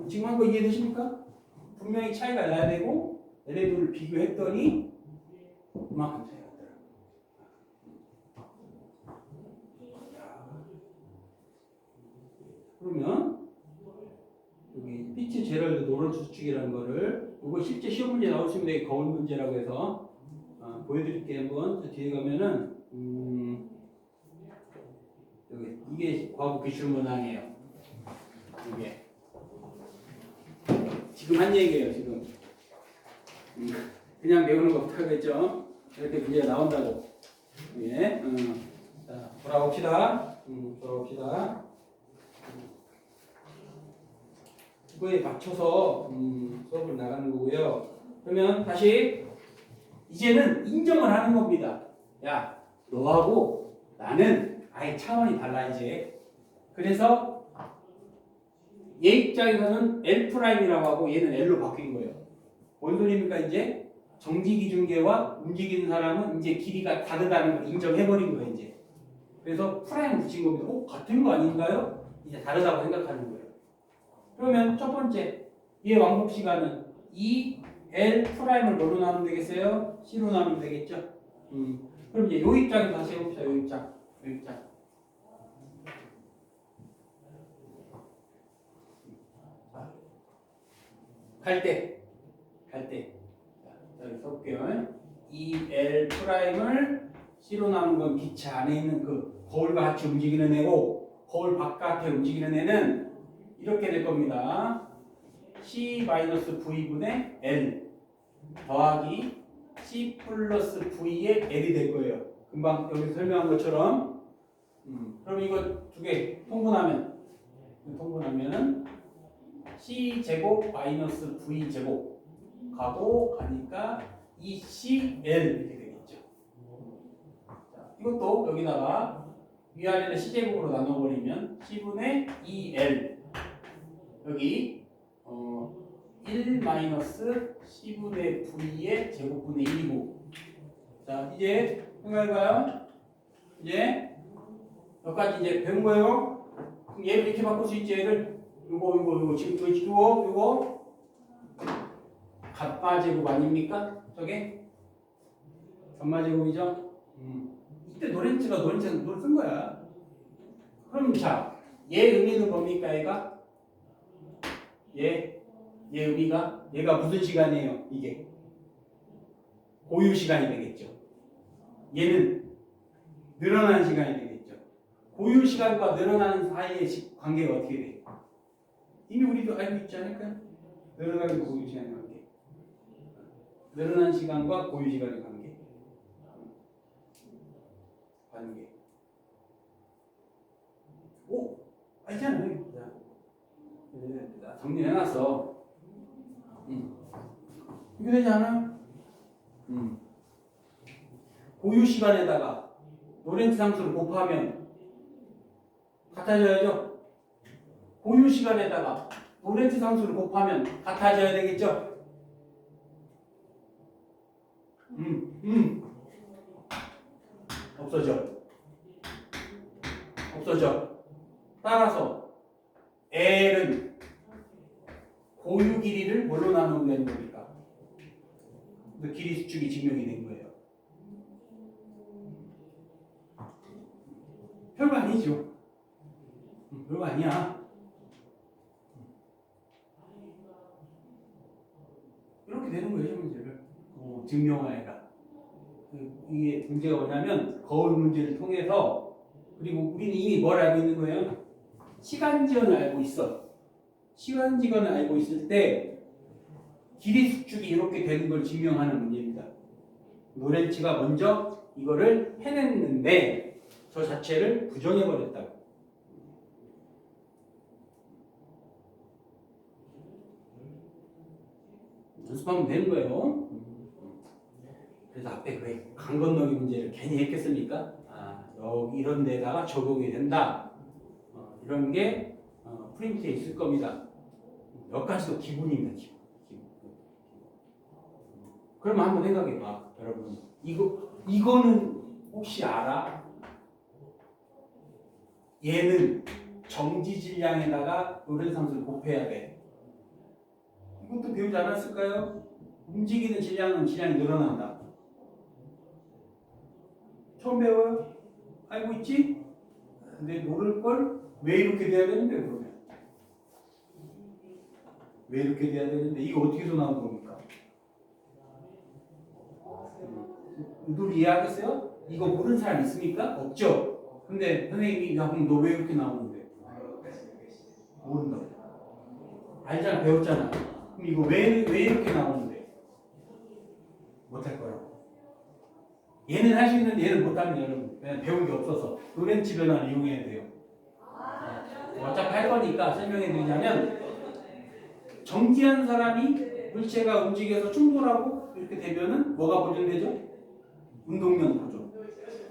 지금 한 거 이해되십니까? 분명히 차이가 나야 되고 얘네들을 비교했더니 그만큼 차이가 나더라고요. 그러면 여기 피츠제럴드 노렌츠 수축이라는 거를 이거 실제 시험 문제 나올 수 있는 게 거울 문제라고 해서 보여드릴게요. 한번 저 뒤에 가면은 여기 이게 과거 기출 문항이에요. 이게 지금 한 얘기예요. 지금 그냥 배우는 것부터 하겠죠. 이렇게 문제가 나온다고. 예. 자, 돌아옵시다. 돌아옵시다. 그거에 맞춰서 수업을 나가는 거고요. 그러면 다시 이제는 인정을 하는 겁니다. 야, 너하고 나는 아예 차원이 달라 이제. 그래서 얘 입장에서는 L'이라고 하고 얘는 L로 바뀐 거예요. 뭔 소리입니까? 이제 정지기준계와 움직이는 사람은 이제 길이가 다르다는 걸 인정해버린 거예요. 이제. 그래서 프라임 붙인 겁니다. 같은 거 아닌가요? 이제 다르다고 생각하는 거예요. 그러면 첫 번째 얘 왕복 시간은 2L'을 뭐로 나누면 되겠어요? C로 나누면 되겠죠? 그럼 이제 요 입장에서 다시 해봅시다. 요 입장. 갈 때. 자, 여기 써볼게요. 2L'을 C로 나눈 건 기차 안에 있는 그 거울과 같이 움직이는 애고, 거울 바깥에 움직이는 애는 이렇게 될 겁니다. C-V분의 L 더하기 C 플러스 V의 L이 될 거예요. 금방 여기 설명한 것처럼. 그럼 이거 두 개 통분하면은 C 제곱 마이너스 V 제곱 가고 가니까 ECL 이렇게 되겠죠. 자, 이것도 여기다가 위아래를 C제곱으로 나눠버리면 C분의 2L 여기 1 마이너스 C분의 V의 제곱분의 1이고. 자, 이제 생각해봐요. 이제 여기까지 이제 배운 거예요. 그럼 얘를 이렇게 바꿀 수 있지. 얘를 요거 지금 요거 갑바 제곱 아닙니까? 저게 gamma 제곱이죠. 이때 노렌츠가 노를 쓴 거야. 그럼 자, 얘 의미는 뭡니까? 얘 의미가 얘가 무슨 시간이에요? 이게 고유 시간이 되겠죠. 얘는 늘어나는 시간이 되겠죠. 고유 시간과 늘어나는 사이의 관계가 어떻게 돼? 이미 우리도 알고 있지 않을까요? 늘어나는 고유 시간의 관계. 늘어나는 시간과 고유 시간의 관계. 오, 알잖아요. 정리해놨어. 이게 되지 않아요? 고유 시간에다가 로렌츠 상수를 곱하면 같아져야죠. 고유 시간에다가 로렌츠 상수를 곱하면 같아져야 되겠죠. 없어져. 따라서 L은 고유 길이를 뭘로 나누면 되는 겁니까? 그 길이 수축이 증명이 된 거예요. 별거 아니죠. 별거 아니야. 이렇게 되는 거예요, 문제를. 증명하여라. 이게 문제가 뭐냐면 거울 문제를 통해서, 그리고 우리는 이미 뭘 알고 있는 거예요? 시간지연을 알고 있어. 시간지연을 알고 있을 때 길이 수축이 이렇게 되는 걸 증명하는 문제입니다. 로렌츠가 먼저 이거를 해냈는데 저 자체를 부정해버렸다고. 연습하면 되는 거예요. 그래서 앞에 왜 강 건너기 문제를 괜히 했겠습니까? 여기 이런 데다가 적용이 된다. 이런 게 프린트에 있을 겁니다. 여기까지도 기본입니다. 기본. 그러면 한번 생각해봐, 여러분. 이거는 혹시 알아? 얘는 정지 질량에다가 로렌츠 상수를 곱해야 돼. 이것도 배우지 않았을까요? 움직이는 질량이 늘어난다. 처음 배워요? 알고 있지? 근데 모를 걸 왜 이렇게 돼야 되는데 그러면? 왜 이렇게 돼야 되는데 이거 어떻게 해서 나온 겁니까? 의도를 이해하겠어요? 이거 모르는 사람 있습니까? 없죠? 근데 선생님이 야 그럼 너 왜 이렇게 나오는데? 모른다고. 알잖아, 배웠잖아. 그럼 이거 왜 이렇게 나오는데? 못할 거라고. 얘는 할 수 있는데 얘는 못하면 여러분 그냥 배운 게 없어서 로렌츠 변화를 이용해야 돼요. 어차피 할 거니까 설명해 드리자면 정지한 사람이 물체가 움직여서 충돌하고 이렇게 되면은 뭐가 보존되죠? 운동량 보존.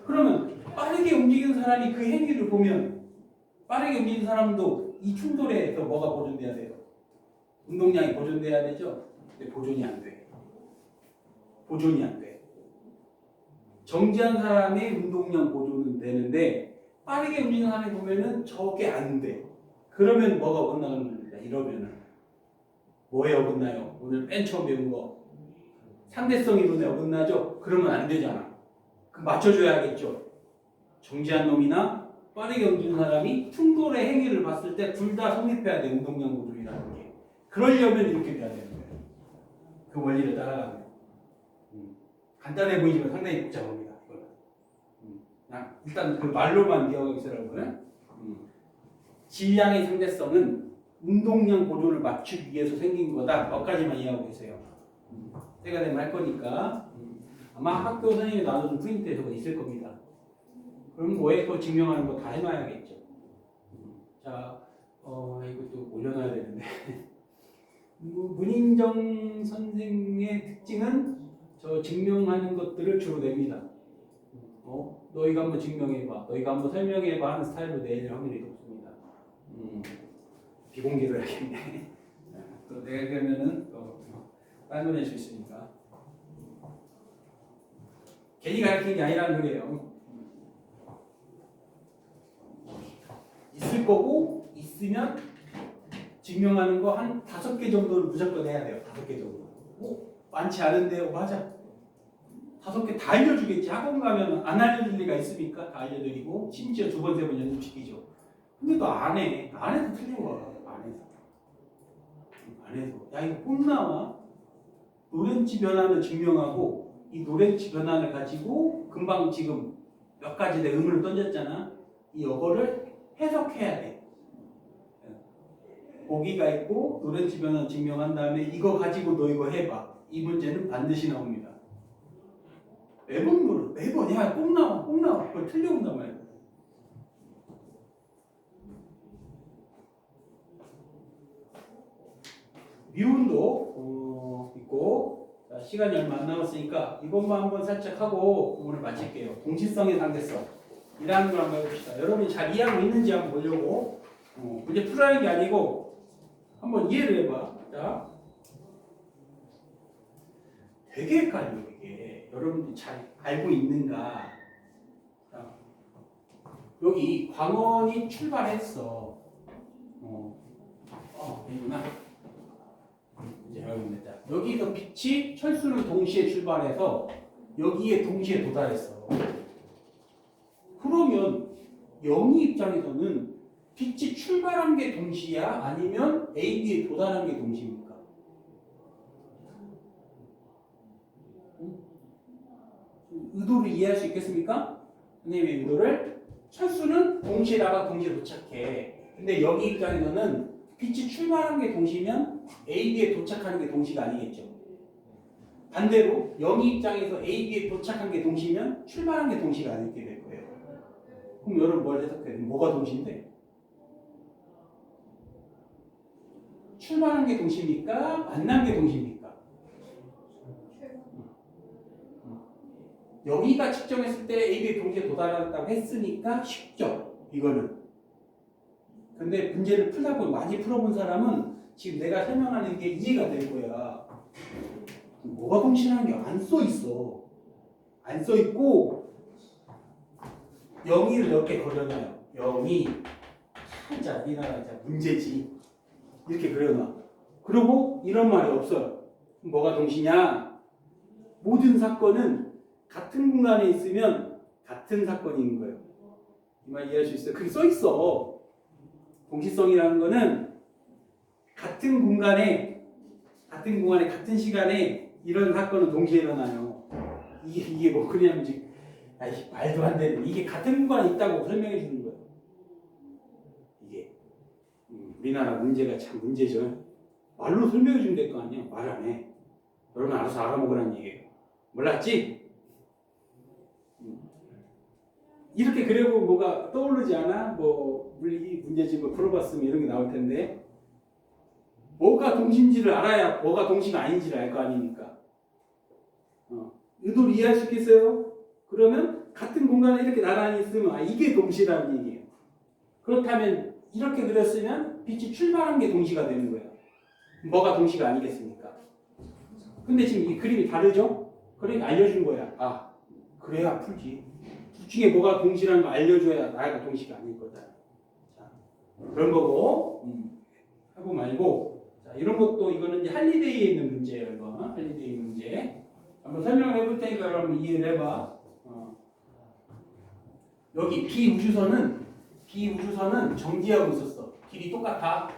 그러면 빠르게 움직이는 사람이 그 행위를 보면 빠르게 움직이는 사람도 이 충돌에서 뭐가 보존돼야 돼요? 운동량이 보존돼야 되죠? 근데 보존이 안 돼. 보존이 안 돼. 정지한 사람의 운동량 보존은 되는데 빠르게 움직이는 사람이 보면은 저게 안 돼. 그러면 뭐가 어긋나는 겁니다. 이러면은 뭐에 어긋나요? 오늘 맨 처음 배운 거 상대성 이론에 어긋나죠? 그러면 안 되잖아. 그럼 맞춰줘야겠죠. 정지한 놈이나 빠르게 움직이는 사람이 충돌의 행위를 봤을 때 둘 다 성립해야 돼. 운동량 보존이라는 게. 그러려면 이렇게 돼야 되는 거예요. 그 원리를 따라가면. 간단해 보이지만 상당히 복잡합니다. 그냥 일단 그 말로만 기억하고 있으라고요. 질량의 상대성은 운동량 보존을 맞추기 위해서 생긴 거다. 몇 가지만 이해하고 계세요. 때가 되면 할 거니까 아마 학교 선생님이 나눠준 프린트에 저 있을 겁니다. 그럼 뭐에 또 증명하는 거 다 해놔야겠죠. 자, 이것도 올려놔야 되는데 문인정 선생의 특징은 저 증명하는 것들을 주로 냅니다. 너희가 한번 증명해봐, 너희가 한번 설명해봐 하는 스타일로 낼 확률이 높습니다. 비공개로 해야겠네. 또 내가 그러면은 빨아낼 수 있으니까. 괜히 가르치는 게 아니라는 거예요. 있을 거고 있으면 증명하는 거 한 5개 정도는 무조건 해야 돼요. 5개 정도. 많지 않은데요. 맞아. 5개 다 알려주겠지. 학원 가면 안 알려줄 리가 있습니까? 다 알려드리고 심지어 2번, 3번 연습시키죠. 근데 또 안 해. 안 해도 틀린 거야. 안 해서. 야 이거 꼭 나와. 로렌츠 변화는 증명하고 이 로렌츠 변화를 가지고 금방 지금 몇 가지 내 의문을 던졌잖아. 이거를 해석해야 돼. 보기가 있고 로렌츠 변화 증명한 다음에 이거 가지고 너 이거 해봐. 이 문제는 반드시 나옵니다. 매번 물어. 매번 야 꼭 나와. 꼭 나와. 그걸 틀려온단 말이야. 미운도 있고 자, 시간이 얼마 안 남았으니까 이것만 한번 살짝 하고 오늘 마칠게요. 동시성의 상대성 이라는 걸 한번 해봅시다. 여러분이 잘 이해하고 있는지 한번 보려고 문제 풀어야 하는 게 아니고 한번 이해를 해봐. 자, 되게 헷갈려 이게. 여러분들이 잘 알고 있는가? 자, 여기 광원이 출발했어. 이구나. 이제 여기입니다. 여기서 빛이 철수는 동시에 출발해서 여기에 동시에 도달했어. 그러면 영희 입장에서는 빛이 출발한 게 동시야? 아니면 AB에 도달한 게 동시입니까? 의도를 이해할 수 있겠습니까? 선생님의 의도를. 철수는 동시에 나가 동시에 도착해. 근데 영희 입장에서는 빛이 출발한 게 동시면 AB에 도착하는 게 동시가 아니겠죠. 반대로 영희 입장에서 AB에 도착한 게 동시면 출발한 게 동시가 아니게 될 거예요. 그럼 여러분 뭘 해석해요? 뭐가 동시인데? 출발한 게 동시입니까? 만난 게 동시입니까? 영희가 측정했을 때 AB에 동시에 도달한다고 했으니까 쉽죠. 이거는. 근데 문제를 풀다 보면 많이 풀어본 사람은 지금 내가 설명하는 게 이해가 될 거야. 뭐가 동시라는 게 안 써 있어. 안 써 있고 영희를 이렇게 그려놔요. 영희. 자, 이 나라 문제지. 이렇게 그려놔. 그리고 이런 말이 없어요. 뭐가 동시냐? 모든 사건은 같은 공간에 있으면 같은 사건인 거예요. 이 말 이해할 수 있어요? 그게 써 있어. 동시성이라는 거는 같은 공간에 같은 시간에 이런 사건은 동시에 일어나요. 이게 뭐 그냥 지금 말도 안 되는 이게 같은 구간에 있다고 설명해 주는 거예요. 이게 우리나라 문제가 참 문제죠. 말로 설명해 주면 될 거 아니야. 말 안 해. 여러분 알아서 알아먹으라는 얘기예요. 몰랐지? 이렇게 그려보면 뭐가 떠오르지 않아? 뭐 물리 문제집을 풀어봤으면 이런 게 나올 텐데 뭐가 동시인지를 알아야 뭐가 동시가 아닌지를 알 거 아닙니까? 의도를 이해할 수 있겠어요? 그러면 같은 공간에 이렇게 나란히 있으면 이게 동시라는 얘기예요. 그렇다면 이렇게 그렸으면 빛이 출발한 게 동시가 되는 거예요. 뭐가 동시가 아니겠습니까? 근데 지금 이 그림이 다르죠? 그러니까 알려준 거야. 그래야 풀지. 둘 중에 뭐가 동시라는 거 알려줘야 나가 동시가 아닐 거다. 자, 그런 거고 하고 말고 자, 이런 것도 이거는 이제 할리데이에 있는 문제예요. 이거 할리데이 문제 한번 설명을 해볼 테니까 여러분 이해를 해봐. 여기 비우주선은 정지하고 있었어. 길이 똑같아.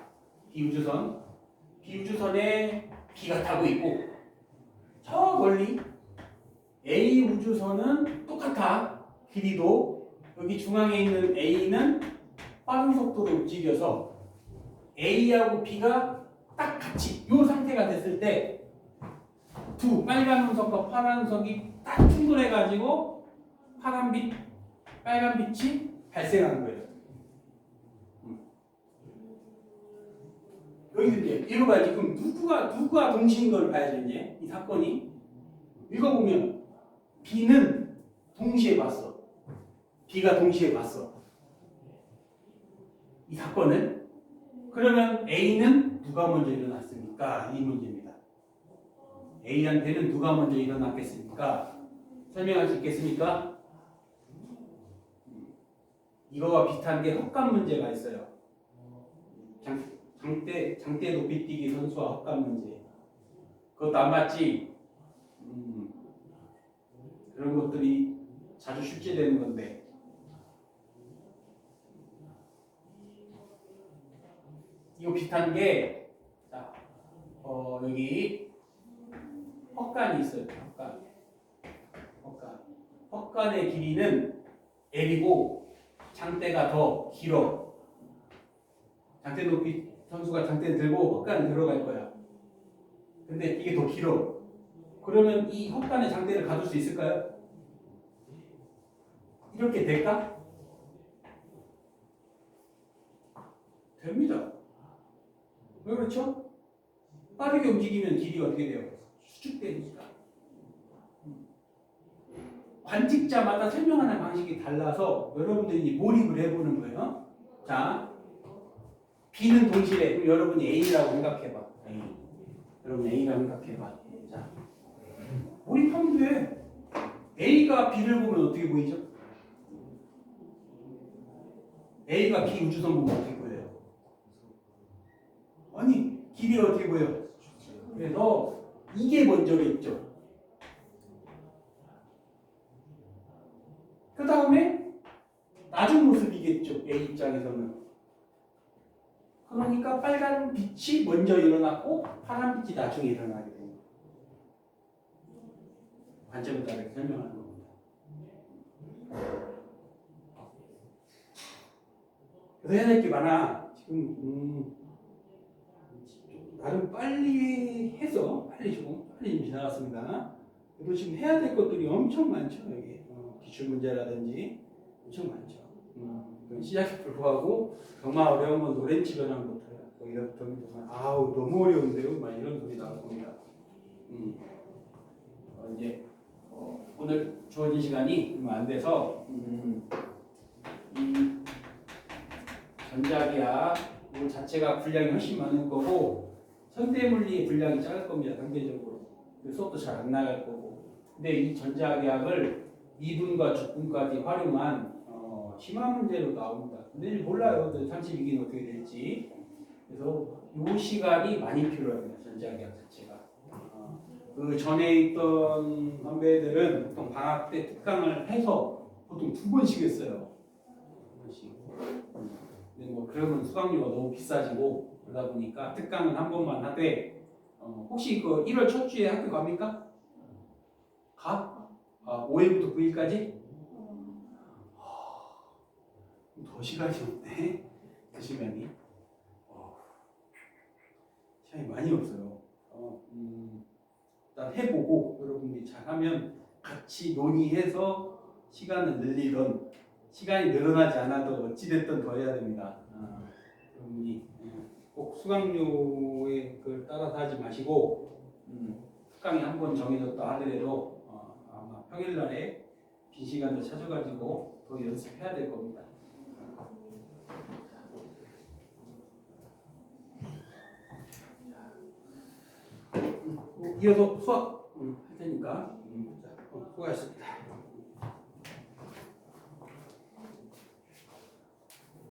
비우주선에 B가 타고 있고 저 멀리 A 우주선은 똑같아. 길이도 여기 중앙에 있는 A는 빠른 속도로 움직여서 A하고 B가 딱 같이 이 상태가 됐을 때 두 빨간 운석과 파란 운석이 딱 충돌해가지고 빨간 빛이 발생하는 거예요. 여기서 이제 읽어봐야지. 그럼 누가 동시인 걸 봐야죠. 이제 이 사건이 읽어보면 B는 동시에 봤어. B가 동시에 봤어. 이 사건을. 그러면 A는 누가 먼저 일어났습니까? 이 문제입니다. A한테는 누가 먼저 일어났겠습니까? 설명할 수 있겠습니까? 이거와 비슷한 게 헛간 문제가 있어요. 장대 높이뛰기 선수와 헛간 문제. 그것도 안 맞지? 그런 것들이 자주 출제되는 건데. 이거 비슷한 게, 자, 여기 헛간이 있어요. 헛간의 길이는 L이고 장대가 더 길어. 장대 높이 선수가 장대를 들고 헛간을 들어갈 거야. 근데 이게 더 길어. 그러면 이 헛간의 장대를 가둘 수 있을까요? 이렇게 될까? 됩니다. 왜 그렇죠? 빠르게 움직이면 길이가 어떻게 돼요? 수축되니까. 관직자마다 설명하는 방식이 달라서 여러분들이 몰입을 해보는 거예요. 자, B는 동시에 그럼 여러분이 A라고 생각해봐. 여러분 A라고 생각해봐. 자, 몰입하면 돼. A가 B를 보면 어떻게 보이죠? A가 B 우주선 보면 어떻게 보여요? 아니, 길이가 어떻게 보여요? 그래서 이게 먼저겠죠. 그 다음에 나중 모습이겠죠. A 입장에서는. 그러니까 빨간 빛이 먼저 일어났고 파란 빛이 나중에 일어나게 됩니다. 관점을 따라 설명하는 겁니다. 그래서 해야 될 게 많아. 지금 나름 빨리 해서 빨리 좀 지나갔습니다. 그리고 지금 해야 될 것들이 엄청 많죠. 여기 기출 문제라든지 엄청 많죠. 시작에 불구하고 정말 어려운 건 노렌치 변환부터요. 거기서부터 정말 너무 어려운데요. 막 이런 소리 나올 겁니다. 이제 오늘 주어진 시간이 얼마 안 돼서 이 전자기학 자체가 분량이 훨씬 많을 거고 현대물리의 분량이 작을 겁니다. 상대적으로. 수업도 잘 안 나갈 거고. 근데 이 전자기학을 미분과 적분까지 활용한 심화 문제로 나옵니다. 근데 몰라요. 32기는 어떻게 될지. 그래서 이 시간이 많이 필요합니다. 전자기학 자체가. 그 전에 있던 선배들은 보통 방학 때 특강을 해서 보통 2번씩 했어요. 2번씩. 근데 뭐 그러면 수강료가 너무 비싸지고 그러다 보니까 특강은 한 번만 하되 혹시 그 1월 첫 주에 학교 갑니까? 가? 5일부터 9일까지? 더 시간이 없네. 그 시간이. 시간이 많이 없어요. 일단 해보고 여러분들이 잘하면 같이 논의해서 시간을 늘리던 시간이 늘어나지 않아도 어찌됐든 더 해야 됩니다. 여러분이 꼭 수강료에 그걸 따라서 하지 마시고 특강이 한 번 정해졌다 하더라도 아마 평일날에 빈 시간을 찾아가지고 더 연습해야 될 겁니다. 이어서 수학 할 테니까 수고하셨습니다.